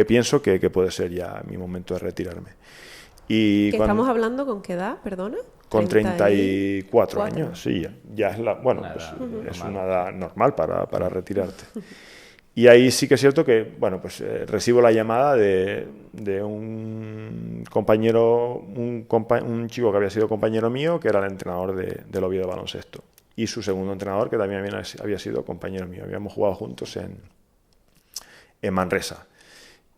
pienso que puede ser ya mi momento de retirarme. Y ¿Estamos hablando con qué edad, perdona? Con 34 años, sí, ya es una edad normal para retirarte. Y ahí sí que es cierto que, bueno, pues recibo la llamada de un compañero, un chico que había sido compañero mío, que era el entrenador del Oviedo Baloncesto, y su segundo entrenador, que también había sido compañero mío. Habíamos jugado juntos en Manresa.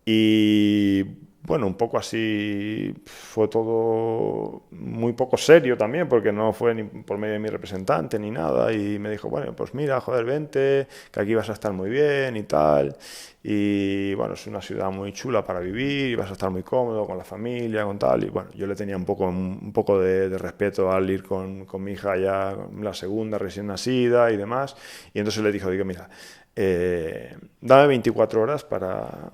Y bueno, un poco así, fue todo muy poco serio también, porque no fue ni por medio de mi representante ni nada, y me dijo, bueno, pues mira, joder, vente, que aquí vas a estar muy bien y tal, y bueno, es una ciudad muy chula para vivir, vas a estar muy cómodo con la familia, con tal, y bueno, yo le tenía un poco de respeto al ir con mi hija ya, la segunda recién nacida y demás, y entonces le digo, mira, dame 24 horas para...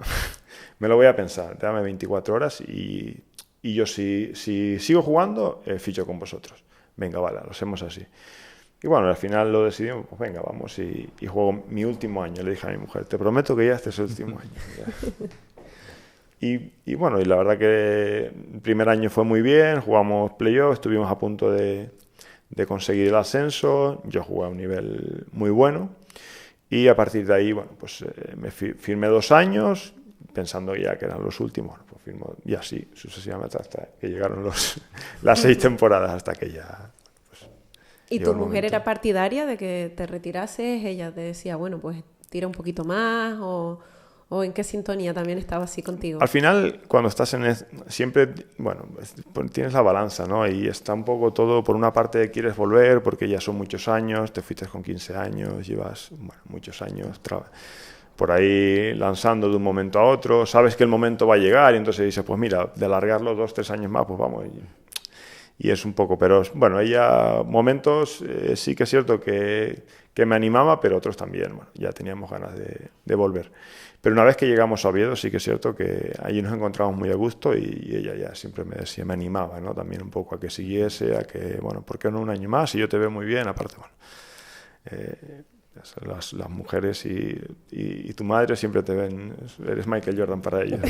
Me lo voy a pensar, dame 24 horas y yo si sigo jugando, ficho con vosotros. Venga, vale, lo hacemos así. Y bueno, al final lo decidimos, pues venga, vamos y juego mi último año. Le dije a mi mujer, te prometo que ya este es el último año. Y bueno, y la verdad que el primer año fue muy bien, jugamos playoffs, estuvimos a punto de conseguir el ascenso, yo jugué a un nivel muy bueno y a partir de ahí, bueno, pues me firmé 2 años, pensando ya que eran los últimos, pues firmo y así sucesivamente hasta que llegaron las 6 temporadas, hasta que ya... Pues, ¿Y tu mujer era partidaria de que te retirases? ¿Ella te decía, bueno, pues tira un poquito más? ¿O en qué sintonía también estaba así contigo? Al final, cuando estás siempre, bueno, tienes la balanza, ¿no? Y está un poco todo, por una parte quieres volver porque ya son muchos años, te fuiste con 15 años, llevas, bueno, muchos años por ahí lanzando de un momento a otro, sabes que el momento va a llegar y entonces dices, pues mira, de alargarlo 2-3 años más, pues vamos. y es un poco, pero bueno, ella momentos sí que es cierto que me animaba, pero otros también, bueno, ya teníamos ganas de volver. Pero una vez que llegamos a Oviedo, sí que es cierto que allí nos encontramos muy a gusto y ella ya siempre me decía, me animaba, ¿no? También un poco a que siguiese, a que, bueno, ¿por qué no un año más? Y yo te veo muy bien, aparte, bueno, las mujeres y tu madre siempre te ven, eres Michael Jordan para ellos.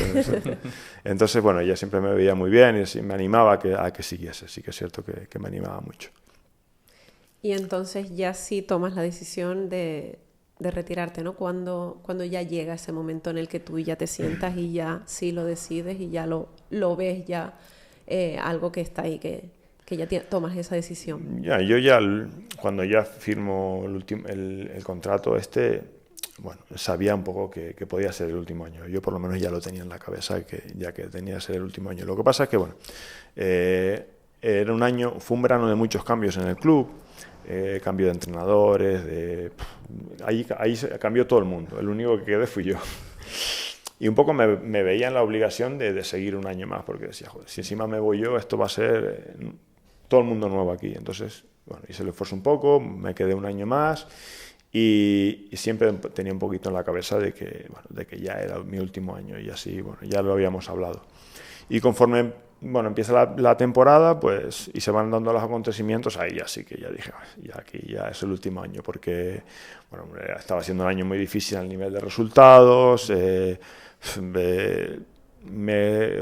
Entonces, bueno, ella siempre me veía muy bien y me animaba a que siguiese, sí que es cierto que me animaba mucho. Y entonces ya sí tomas la decisión de retirarte, ¿no? Cuando ya llega ese momento en el que tú ya te sientas y ya sí lo decides y ya lo ves ya algo que está ahí, que ya tomas esa decisión. Yo cuando ya firmo el contrato bueno, sabía un poco que podía ser el último año. Yo por lo menos ya lo tenía en la cabeza, ya que tenía que ser el último año. Lo que pasa es que, bueno, fue un verano de muchos cambios en el club. Cambio de entrenadores, ahí cambió todo el mundo, el único que quedé fui yo. Y un poco me veía en la obligación de seguir un año más, porque decía, joder, si encima me voy yo, esto va a ser todo el mundo nuevo aquí. Entonces, bueno, hice el esfuerzo un poco, me quedé un año más y siempre tenía un poquito en la cabeza de que ya era mi último año y así, bueno, ya lo habíamos hablado. Y conforme empieza la temporada, pues, y se van dando los acontecimientos, ahí ya sí que ya dije, ya aquí ya es el último año, porque bueno, estaba siendo un año muy difícil al nivel de resultados,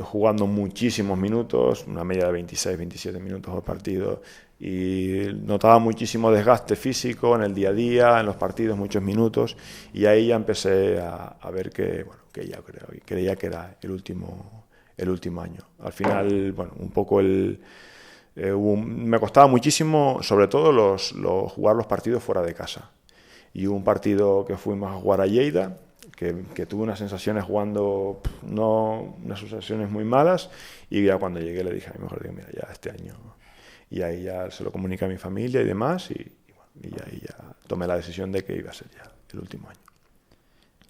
jugando muchísimos minutos, una media de 26, 27 minutos por partido, y notaba muchísimo desgaste físico en el día a día, en los partidos, muchos minutos, y ahí ya empecé a ver que ya creía que era el último año. Al final, bueno, un poco me costaba muchísimo, sobre todo jugar los partidos fuera de casa. Y hubo un partido que fuimos a jugar a Lleida, que tuve unas sensaciones jugando, unas sensaciones muy malas, y ya cuando llegué le dije a mi mujer, mira, ya este año, y ahí ya se lo comuniqué a mi familia y demás, y ahí ya tomé la decisión de que iba a ser ya el último año.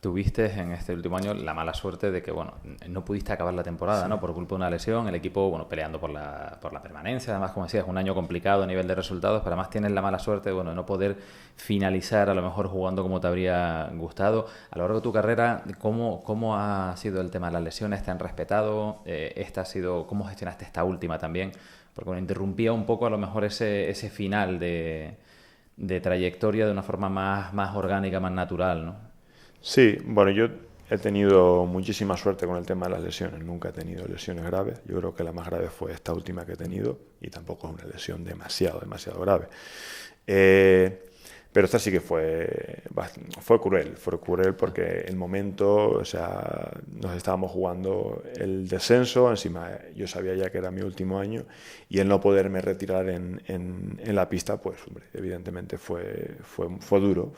Tuviste en este último año la mala suerte de que, bueno, no pudiste acabar la temporada, sí, ¿no? Por culpa de una lesión, el equipo, bueno, peleando por la permanencia. Además, como decías, un año complicado a nivel de resultados, pero además tienes la mala suerte, bueno, de no poder finalizar a lo mejor jugando como te habría gustado. A lo largo de tu carrera, ¿cómo ha sido el tema de las lesiones? ¿Te han respetado? ¿Cómo gestionaste esta última también? Porque, bueno, interrumpía un poco a lo mejor ese final de trayectoria de una forma más orgánica, más natural, ¿no? Sí, bueno, yo he tenido muchísima suerte con el tema de las lesiones. Nunca he tenido lesiones graves. Yo creo que la más grave fue esta última que he tenido y tampoco es una lesión demasiado grave. Pero esta sí que fue cruel porque el momento, o sea, nos estábamos jugando el descenso, encima yo sabía ya que era mi último año y el no poderme retirar en la pista, pues hombre, evidentemente fue duro.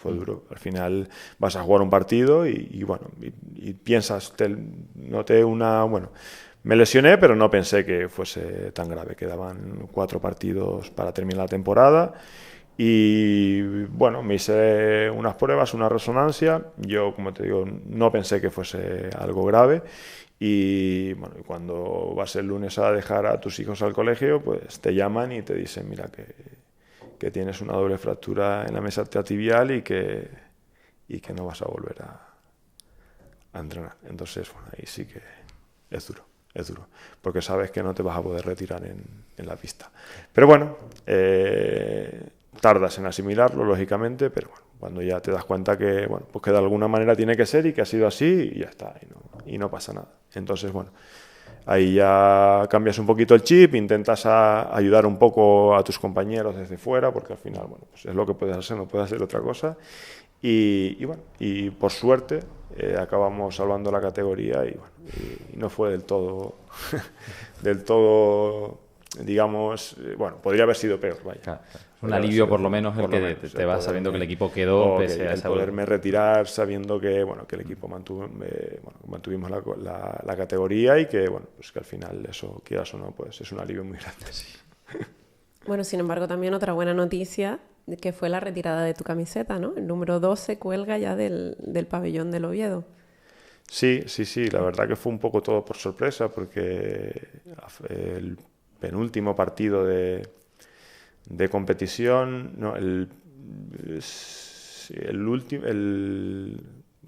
Al final vas a jugar un partido y piensas, me lesioné, pero no pensé que fuese tan grave. Quedaban 4 partidos para terminar la temporada. Y bueno, me hice unas pruebas, una resonancia. Yo, como te digo, no pensé que fuese algo grave. Y bueno, cuando vas el lunes a dejar a tus hijos al colegio, pues te llaman y te dicen, mira, que tienes una doble fractura en la mesa tibial y que no vas a volver a entrenar. Entonces, bueno, ahí sí que es duro, porque sabes que no te vas a poder retirar en la pista. Pero bueno, tardas en asimilarlo, lógicamente, pero bueno, cuando ya te das cuenta que, bueno, pues que de alguna manera tiene que ser y que ha sido así y ya está, y no pasa nada. Entonces, bueno, ahí ya cambias un poquito el chip, intentas ayudar un poco a tus compañeros desde fuera, porque al final, bueno, pues es lo que puedes hacer, no puedes hacer otra cosa. Y bueno, y por suerte acabamos salvando la categoría y bueno, y no fue del todo, digamos, bueno, podría haber sido peor, vaya. Claro. Un alivio por lo menos el que te vas sabiendo que el equipo quedó pese a esa... poderme retirar sabiendo que, bueno, que el equipo mantuvimos la categoría y que, bueno, pues que al final eso, quieras o no, pues es un alivio muy grande. Sí. Bueno, sin embargo, también otra buena noticia que fue la retirada de tu camiseta, ¿no? El número 12 cuelga ya del pabellón del Oviedo. Sí, la verdad que fue un poco todo por sorpresa porque penúltimo partido de competición, no,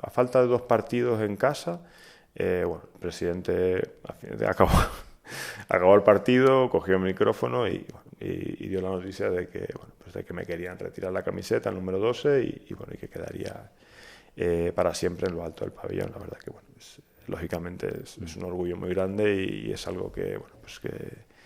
a falta de 2 partidos en casa, bueno, el presidente acabó el partido, cogió el micrófono y dio la noticia de que, bueno, pues de que me querían retirar la camiseta, el número 12, y bueno, y que quedaría para siempre en lo alto del pabellón. La verdad que, bueno, lógicamente es un orgullo muy grande y es algo que, bueno, pues que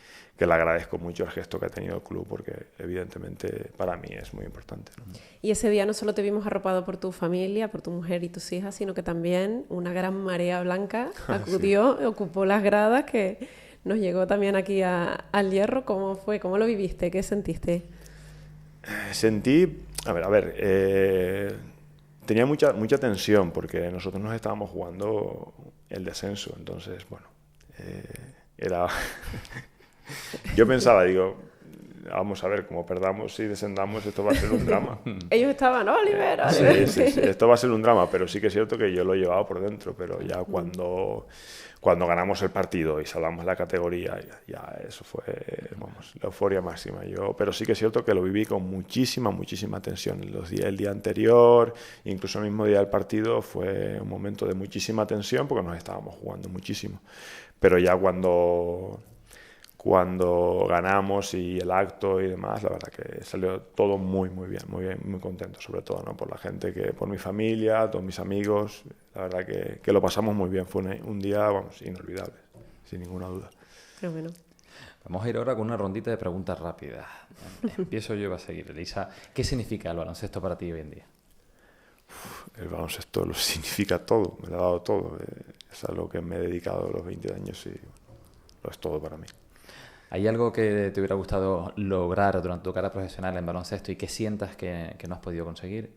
le agradezco mucho el gesto que ha tenido el club, porque evidentemente para mí es muy importante, ¿no? Y ese día no solo te vimos arropado por tu familia, por tu mujer y tus hijas, sino que también una gran marea blanca acudió, ocupó las gradas, que nos llegó también aquí al Hierro. ¿Cómo fue? ¿Cómo lo viviste? ¿Qué sentiste? Sentí, tenía mucha tensión, porque nosotros nos estábamos jugando el descenso, entonces, bueno, era... Yo pensaba, digo, vamos a ver, como perdamos y descendamos, esto va a ser un drama. Ellos estaban, Oliver. Sí, esto va a ser un drama, pero sí que es cierto que yo lo he llevado por dentro, pero ya cuando ganamos el partido y salvamos la categoría, ya eso fue, vamos, la euforia máxima. Pero sí que es cierto que lo viví con muchísima tensión. El día anterior, incluso el mismo día del partido, fue un momento de muchísima tensión porque nos estábamos jugando muchísimo. Pero ya cuando ganamos y el acto y demás, la verdad que salió todo muy bien, muy contento, sobre todo, ¿no? Por la gente, por mi familia, todos mis amigos, la verdad que lo pasamos muy bien. Fue un día, vamos, inolvidable, sin ninguna duda. Pero bueno. Vamos a ir ahora con una rondita de preguntas rápidas. Empiezo yo y va a seguir. Elisa, ¿qué significa el baloncesto para ti hoy en día? El baloncesto lo significa todo, me lo ha dado todo. Es a lo que me he dedicado los 20 años y lo es todo para mí. ¿Hay algo que te hubiera gustado lograr durante tu carrera profesional en baloncesto y que sientas que no has podido conseguir?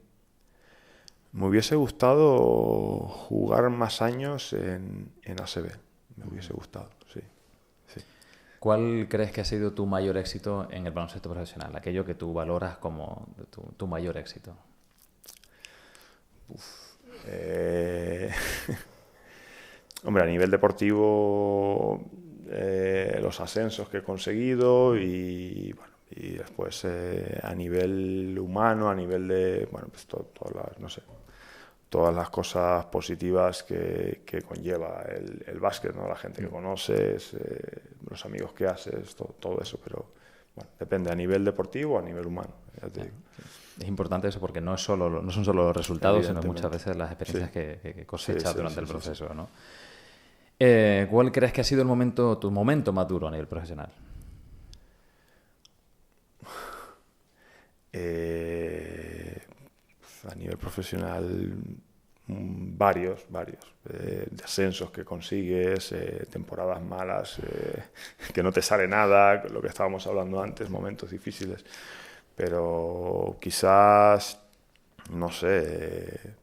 Me hubiese gustado jugar más años en ACB. Me hubiese gustado, sí. ¿Cuál crees que ha sido tu mayor éxito en el baloncesto profesional? Aquello que tú valoras como tu mayor éxito. Hombre, a nivel deportivo... los ascensos que he conseguido y después a nivel humano, a nivel de, bueno, pues todas las cosas positivas que conlleva el básquet, ¿no? La gente que conoces, los amigos que haces, todo eso, pero bueno, depende a nivel deportivo o a nivel humano, ya te digo. Es importante eso porque no son solo los resultados, sino muchas veces las experiencias que cosechas durante el proceso, ¿no? ¿Cuál crees que ha sido tu momento más duro a nivel profesional? A nivel profesional, varios. Descensos que consigues, temporadas malas, que no te sale nada, lo que estábamos hablando antes, momentos difíciles. Pero quizás, no sé...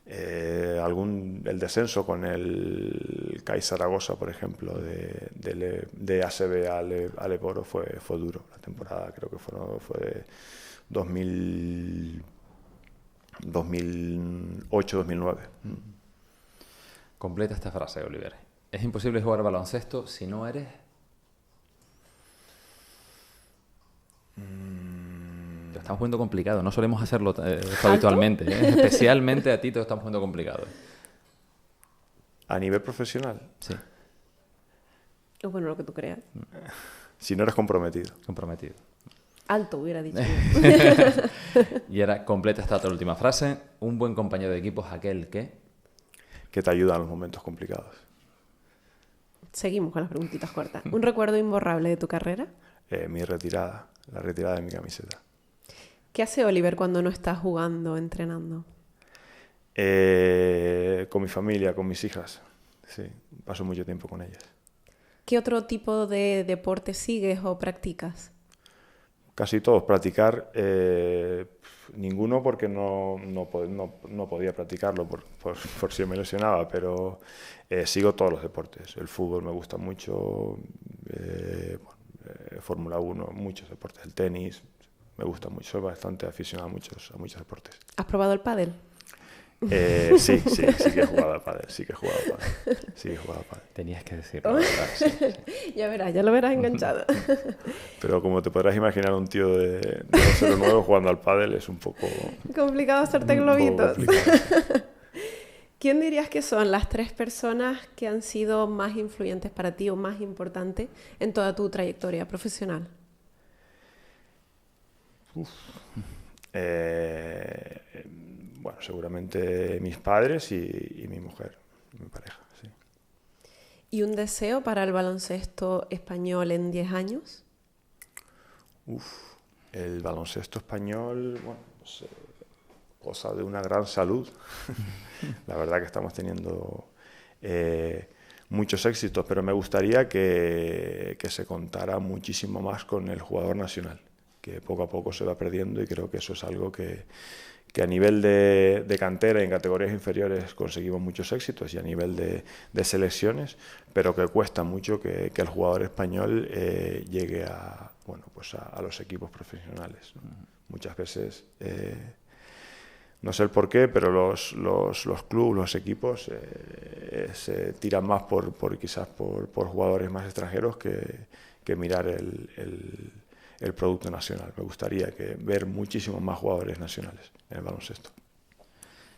el descenso con el CAI Zaragoza, por ejemplo, de ACB al Eporo fue duro. La temporada creo que fue de 2008-2009. Completa esta frase, Oliver. Es imposible jugar baloncesto si no eres... Te estamos poniendo complicado. No solemos hacerlo habitualmente. Especialmente a ti te lo estamos poniendo complicado. ¿A nivel profesional? Sí. Es bueno lo que tú creas. Si no eres comprometido. Comprometido. Alto, hubiera dicho. Y ahora completa esta otra última frase. Un buen compañero de equipo es aquel que te ayuda en los momentos complicados. Seguimos con las preguntitas cortas. ¿Un recuerdo imborrable de tu carrera? Mi retirada. La retirada de mi camiseta. ¿Qué hace Oliver cuando no está jugando, entrenando? Con mi familia, con mis hijas. Sí, paso mucho tiempo con ellas. ¿Qué otro tipo de deporte sigues o practicas? Casi todos. Practicar, ninguno porque no podía practicarlo por si me lesionaba, pero sigo todos los deportes. El fútbol me gusta mucho, Fórmula 1, muchos deportes, el tenis, me gusta mucho, soy bastante aficionado a muchos deportes. ¿Has probado el pádel? Sí que he jugado al pádel, sí que he jugado al pádel. Tenías que decirlo, ¿verdad? Sí, sí. Ya lo verás enganchado. Pero como te podrás imaginar, un tío de 09 jugando al pádel es un poco... Complicado hacerte un poco globitos. complicado. ¿Quién dirías que son las 3 personas que han sido más influyentes para ti o más importantes en toda tu trayectoria profesional? Bueno, seguramente mis padres y mi mujer, mi pareja, sí. ¿Y un deseo para el baloncesto español en 10 años? El baloncesto español, bueno, pues, goza de una gran salud. La verdad que estamos teniendo muchos éxitos, pero me gustaría que se contara muchísimo más con el jugador nacional, que poco a poco se va perdiendo, y creo que eso es algo que a nivel de cantera y en categorías inferiores conseguimos muchos éxitos, y a nivel de selecciones, pero que cuesta mucho que el jugador español llegue a los equipos profesionales, ¿no? Muchas veces, no sé el por qué, pero los clubes, los equipos se tiran más quizás por jugadores más extranjeros que mirar el producto nacional. Me gustaría ver muchísimos más jugadores nacionales en el baloncesto.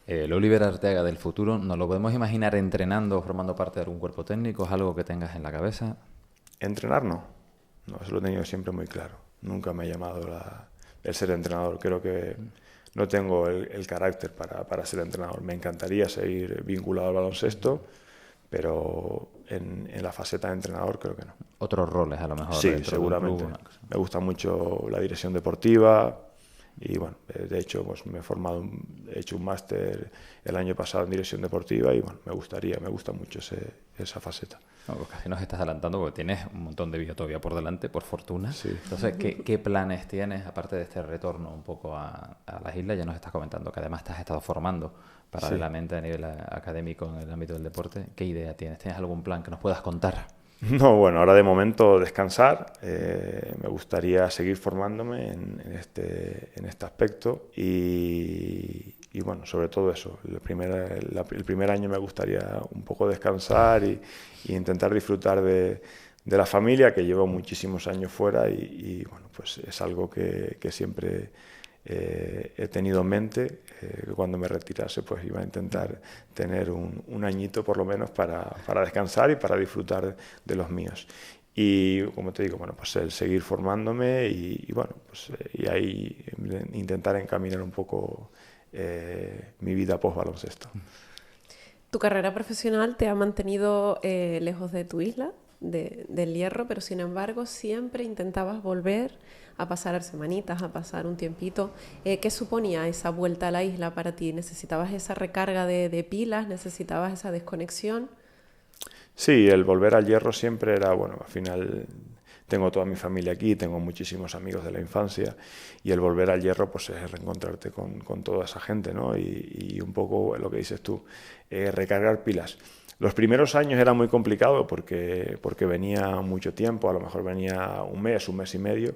El Oliver Arteaga del futuro, ¿nos lo podemos imaginar entrenando o formando parte de algún cuerpo técnico? ¿Es algo que tengas en la cabeza? ¿Entrenar? No, eso lo he tenido siempre muy claro. Nunca me ha llamado el ser entrenador. Creo que no tengo el carácter para ser entrenador. Me encantaría seguir vinculado al baloncesto, pero en la faceta de entrenador creo que no. Otros roles, a lo mejor. Sí, seguramente. Me gusta mucho la dirección deportiva y, bueno, de hecho, pues me he hecho un máster el año pasado en dirección deportiva y, bueno, me gusta mucho esa faceta. No, pues casi nos estás adelantando porque tienes un montón de vida todavía por delante, por fortuna. Sí. Entonces, ¿qué planes tienes, aparte de este retorno un poco a las islas? Ya nos estás comentando que además te has estado formando paralelamente a nivel académico en el ámbito del deporte. ¿Qué idea tienes? ¿Tienes algún plan que nos puedas contar? No, bueno, ahora de momento descansar. Me gustaría seguir formándome en este aspecto y bueno, sobre todo eso. El primer año me gustaría un poco descansar y intentar disfrutar de la familia, que llevo muchísimos años fuera y bueno, pues es algo que siempre he tenido en mente. Que cuando me retirase pues iba a intentar tener un añito por lo menos para descansar y para disfrutar de los míos. Y como te digo, bueno, pues el seguir formándome y bueno, pues y ahí intentar encaminar un poco mi vida post baloncesto. Tu carrera profesional te ha mantenido lejos de tu isla, del Hierro, pero sin embargo siempre intentabas volver a pasar semanitas, a pasar un tiempito. ¿Qué suponía esa vuelta a la isla para ti? ¿Necesitabas esa recarga de pilas? ¿Necesitabas esa desconexión? Sí, el volver al Hierro siempre era, bueno, al final tengo toda mi familia aquí, tengo muchísimos amigos de la infancia, y el volver al Hierro pues es reencontrarte con toda esa gente, ¿no? Y un poco lo que dices tú, recargar pilas. Los primeros años era muy complicado porque venía mucho tiempo, a lo mejor venía un mes y medio,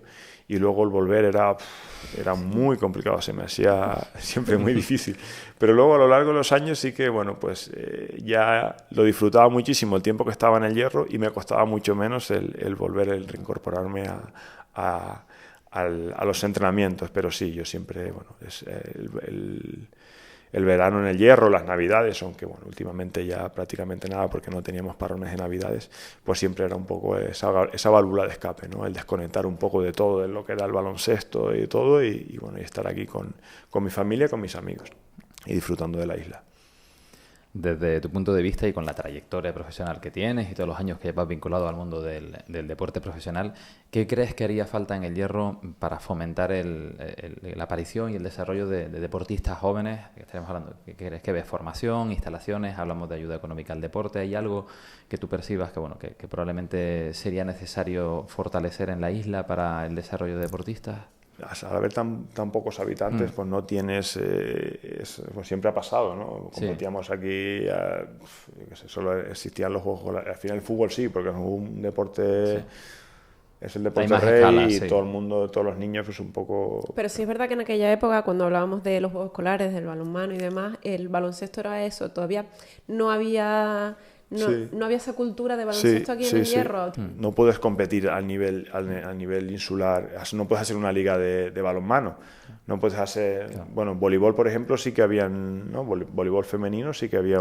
y luego el volver era muy complicado, se me hacía siempre muy difícil. Pero luego a lo largo de los años sí que, bueno, pues ya lo disfrutaba muchísimo el tiempo que estaba en el Hierro y me costaba mucho menos el volver, el reincorporarme a los entrenamientos. Pero sí, yo siempre, bueno, es el verano en el Hierro, las Navidades, aunque bueno, últimamente ya prácticamente nada porque no teníamos parones de Navidades, pues siempre era un poco esa válvula de escape, ¿no? El desconectar un poco de todo, de lo que era el baloncesto y todo, y bueno, y estar aquí con mi familia, con mis amigos y disfrutando de la isla. Desde tu punto de vista y con la trayectoria profesional que tienes y todos los años que llevas vinculado al mundo del deporte profesional, ¿qué crees que haría falta en el Hierro para fomentar la aparición y el desarrollo de deportistas jóvenes? Que estaremos hablando, ¿qué crees que ves? Formación, instalaciones, hablamos de ayuda económica al deporte. ¿Hay algo que tú percibas que probablemente sería necesario fortalecer en la isla para el desarrollo de deportistas? Al haber tan pocos habitantes, pues no tienes, pues siempre ha pasado, ¿no? Competíamos aquí, solo existían los juegos, al final el fútbol sí, porque es un deporte es el deporte más rey escala, y sí. todo el mundo, todos los niños, pues un poco... Pero sí es verdad que en aquella época, cuando hablábamos de los juegos escolares, del balonmano y demás, el baloncesto era eso. Todavía no había, Sí. no había esa cultura de Sí, baloncesto aquí en el Hierro. No puedes competir al nivel insular, no puedes hacer una liga de balonmano, no puedes hacer, bueno, voleibol por ejemplo sí que habían, ¿no? Voleibol femenino sí que había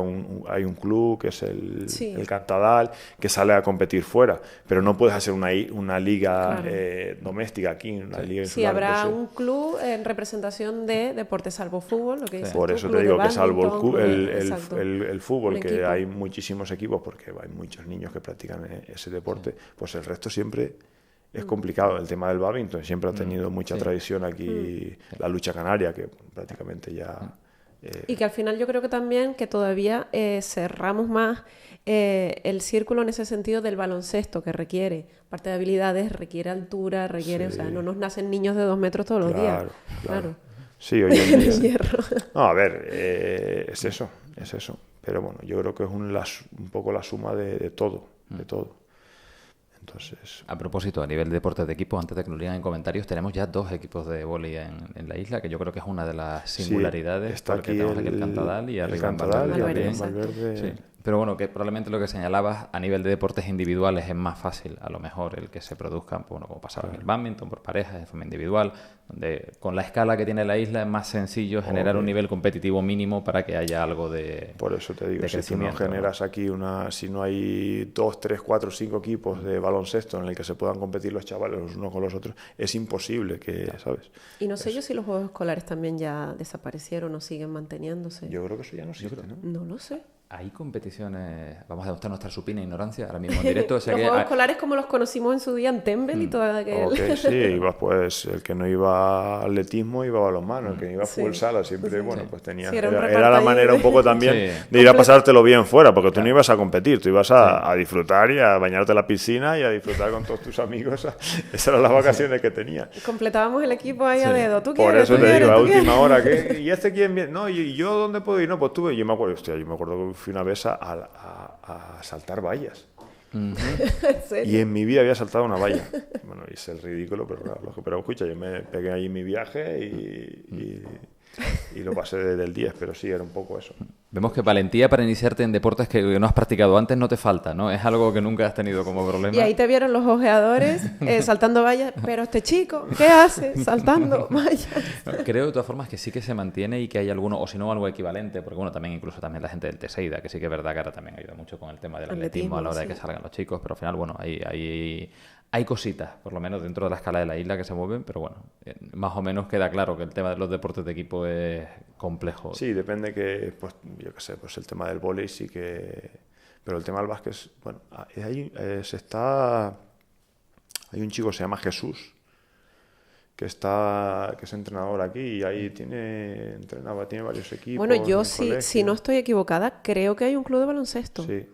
hay un club que es Sí. el Cantadal que sale a competir fuera, pero no puedes hacer una liga Claro. Doméstica aquí, una liga Sí, insular. habrá imposible. un club en representación de deportes salvo fútbol, lo que dices Por tú, eso club te digo de que salvo bádminton, exacto. el fútbol, Un que equipo. hay muchísimos equipos, porque hay muchos niños que practican ese deporte, pues el resto siempre es complicado. El tema del bádminton siempre ha tenido mucha tradición aquí, la lucha canaria, que prácticamente ya... Y que al final yo creo que también que todavía cerramos más el círculo en ese sentido del baloncesto, que requiere, aparte de habilidades, requiere altura, requiere, o sea, no nos nacen niños de 2 metros todos los días. Claro. Sí, hoy en En día... el Hierro. No, a ver, es eso. Pero bueno, yo creo que es un poco la suma de todo, de todo. Entonces, A propósito, a nivel de deportes de equipo, antes de que nos digan en comentarios, tenemos ya 2 equipos de vóley en la isla, que yo creo que es una de las singularidades, sí, está porque aquí tenemos aquí el Cantadal y arriba en Cantadal y Valverde arriba en también. Valverde. Sí. Pero bueno, que probablemente lo que señalabas a nivel de deportes individuales es más fácil, a lo mejor, el que se produzcan, bueno, como pasaba en el bádminton, por parejas, de forma individual, donde con la escala que tiene la isla es más sencillo generar un nivel competitivo mínimo para que haya algo de por eso te digo, de si tú no crecimiento, generas aquí si no hay 2, 3, 4, 5 equipos de baloncesto en el que se puedan competir los chavales los unos con los otros, es imposible que, ¿sabes? Y no sé yo si los juegos escolares también ya desaparecieron o siguen manteniéndose. Yo creo que eso ya no existe, ¿no? No lo sé. Hay competiciones, vamos a demostrar nuestra supina ignorancia ahora mismo en directo. O sea Los que juegos escolares como los conocimos en su día en Tembel y todo aquel... Ok, sí, ibas pues, el que no iba a atletismo iba a balonmano, el que no iba a Sí. fútbol sala, siempre, bueno, pues tenía... Sí, era un era reparto la ahí manera de- un poco también Sí. de ir a pasártelo bien fuera, porque tú no ibas a competir, tú ibas a disfrutar y a bañarte en la piscina y a disfrutar con todos tus amigos. Esas eran las vacaciones que tenía. Completábamos el equipo ahí a dedo. ¿Tú Por quieres? eso ¿Tú te quieres? digo, a ¿Tú última quieres? hora, ¿qué? ¿Y este quién viene? No, ¿y yo dónde puedo ir? No, pues tuve, yo me acuerdo que fui una vez a saltar vallas. ¿En serio? Y en mi vida había saltado una valla. Bueno, hice el ridículo, pero claro, pero escucha, yo me pegué ahí en mi viaje y lo pasé del 10, pero sí, era un poco eso. Vemos que valentía para iniciarte en deportes que no has practicado antes no te falta, ¿no? Es algo que nunca has tenido como problema. Y ahí te vieron los ojeadores saltando vallas. Pero este chico, ¿qué hace? Saltando vallas. Creo de todas formas que sí que se mantiene y que hay alguno, o si no algo equivalente, porque bueno, también incluso también la gente del Teseida, que sí que es verdad que ahora también ayuda mucho con el tema del atletismo a la hora de que sí. salgan los chicos, pero al final, bueno, hay cositas, por lo menos dentro de la escala de la isla que se mueven, pero bueno, más o menos queda claro que el tema de los deportes de equipo es complejo. Sí, depende que, pues, yo qué sé, pues el tema del vóley sí que... Pero el tema del básquet, bueno, hay un chico que se llama Jesús, que es entrenador aquí y ahí tiene varios equipos. Bueno, yo en si colegio. no estoy equivocada, creo que hay un club de baloncesto. Sí.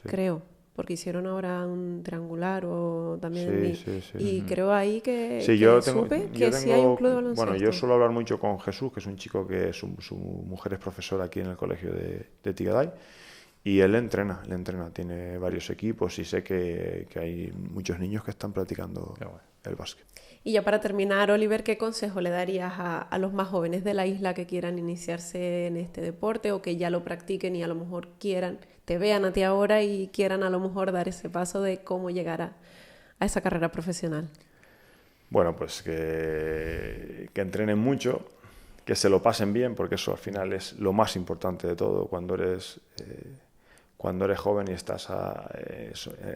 Creo. Porque hicieron ahora un triangular o también... Sí. Y creo ahí que, Sí, que yo supe que sí hay un club de baloncesto. Bueno, yo suelo hablar mucho con Jesús, que es un chico que su mujer es profesora aquí en el colegio de Tigaday, y él entrena, tiene varios equipos y sé que hay muchos niños que están practicando el básquet. Y ya para terminar, Oliver, ¿qué consejo le darías a los más jóvenes de la isla que quieran iniciarse en este deporte o que ya lo practiquen y a lo mejor te vean a ti ahora y quieran a lo mejor dar ese paso de cómo llegar a esa carrera profesional? Bueno, pues que entrenen mucho, que se lo pasen bien, porque eso al final es lo más importante de todo cuando eres joven y estás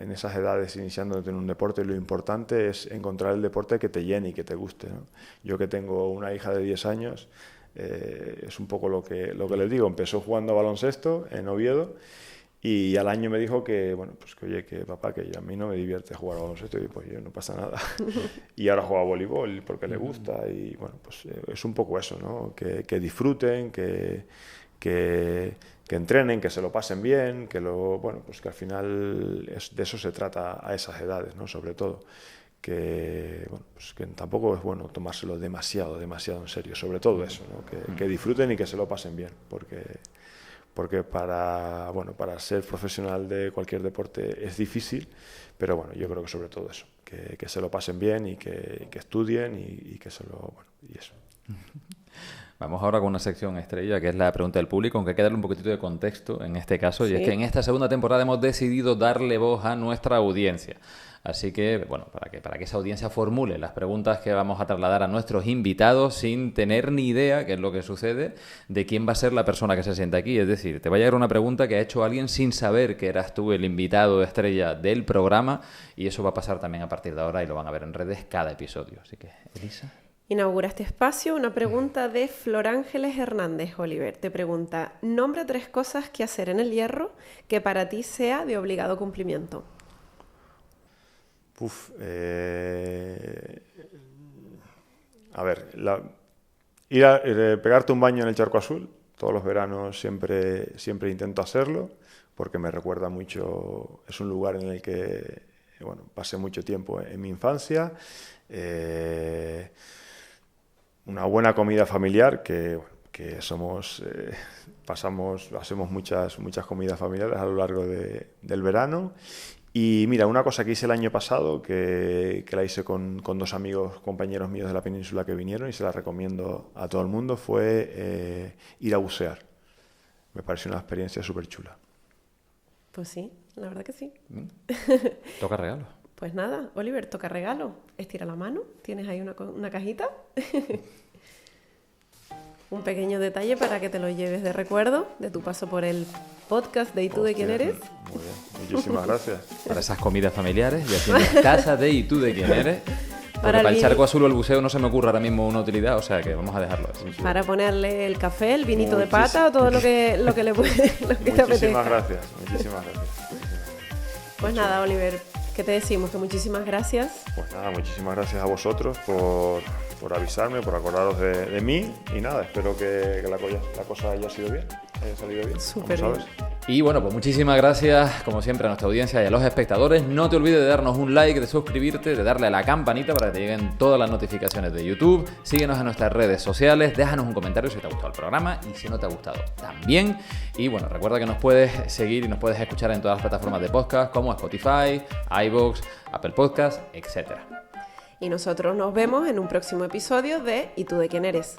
en esas edades iniciándote en un deporte. Lo importante es encontrar el deporte que te llene y que te guste, ¿no? Yo que tengo una hija de 10 años, es un poco lo que les digo. Empezó jugando a baloncesto en Oviedo y al año me dijo que, bueno, pues que oye, que papá, que a mí no me divierte jugar a baloncesto, y pues yo no pasa nada. Y ahora juega a voleibol porque le gusta y bueno, pues es un poco eso, ¿no? Que disfruten, que entrenen, que se lo pasen bien, bueno, pues que al final de eso se trata a esas edades, ¿no? Sobre todo. Bueno, pues que tampoco es bueno tomárselo demasiado en serio, sobre todo eso, ¿no? Que disfruten y que se lo pasen bien, porque para ser profesional de cualquier deporte es difícil, pero bueno, yo creo que sobre todo eso, que se lo pasen bien y que estudien y que y eso. Vamos ahora con una sección estrella, que es la pregunta del público, aunque hay que darle un poquitito de contexto en este caso, y es que en esta segunda temporada hemos decidido darle voz a nuestra audiencia. Así que, bueno, para que esa audiencia formule las preguntas que vamos a trasladar a nuestros invitados sin tener ni idea, que es lo que sucede, de quién va a ser la persona que se sienta aquí. Es decir, te va a llegar una pregunta que ha hecho alguien sin saber que eras tú el invitado estrella del programa, y eso va a pasar también a partir de ahora y lo van a ver en redes cada episodio. Así que, Elisa. Inaugura este espacio una pregunta de Flor Ángeles Hernández, Oliver. Te pregunta, nombra 3 cosas que hacer en el hierro que para ti sea de obligado cumplimiento. A ver, pegarte un baño en el Charco Azul, todos los veranos siempre intento hacerlo, porque me recuerda mucho, es un lugar en el que pasé mucho tiempo en mi infancia. Una buena comida familiar, que hacemos muchas comidas familiares a lo largo del verano. Y mira, una cosa que hice el año pasado, que la hice con 2 amigos, compañeros míos de la península que vinieron, y se la recomiendo a todo el mundo, fue ir a bucear. Me pareció una experiencia súper chula. Pues sí, la verdad que sí. Toca regalo. Pues nada, Oliver, toca regalo. Estira la mano, tienes ahí una cajita. Un pequeño detalle para que te lo lleves de recuerdo de tu paso por el podcast de ¿Y tú de quién eres? Muy bien, muchísimas gracias. Para esas comidas familiares, ya tienes taza de ¿Y tú de quién eres? Porque para el charco azul o el buceo no se me ocurre ahora mismo una utilidad, o sea que vamos a dejarlo así. Para ponerle el café, el vinito de pata o todo lo que le puede, lo que te apetezca. Muchísimas gracias. Pues nada, Oliver, ¿qué te decimos? Que muchísimas gracias. Pues nada, muchísimas gracias a vosotros por avisarme, por acordaros de mí, y nada, espero que la cosa haya salido bien. Súper bien. Y bueno, pues muchísimas gracias, como siempre, a nuestra audiencia y a los espectadores. No te olvides de darnos un like, de suscribirte, de darle a la campanita para que te lleguen todas las notificaciones de YouTube. Síguenos en nuestras redes sociales, déjanos un comentario si te ha gustado el programa y si no te ha gustado también. Y bueno, recuerda que nos puedes seguir y nos puedes escuchar en todas las plataformas de podcast como Spotify, iVoox, Apple Podcasts, etc. Y nosotros nos vemos en un próximo episodio de ¿Y tú de quién eres?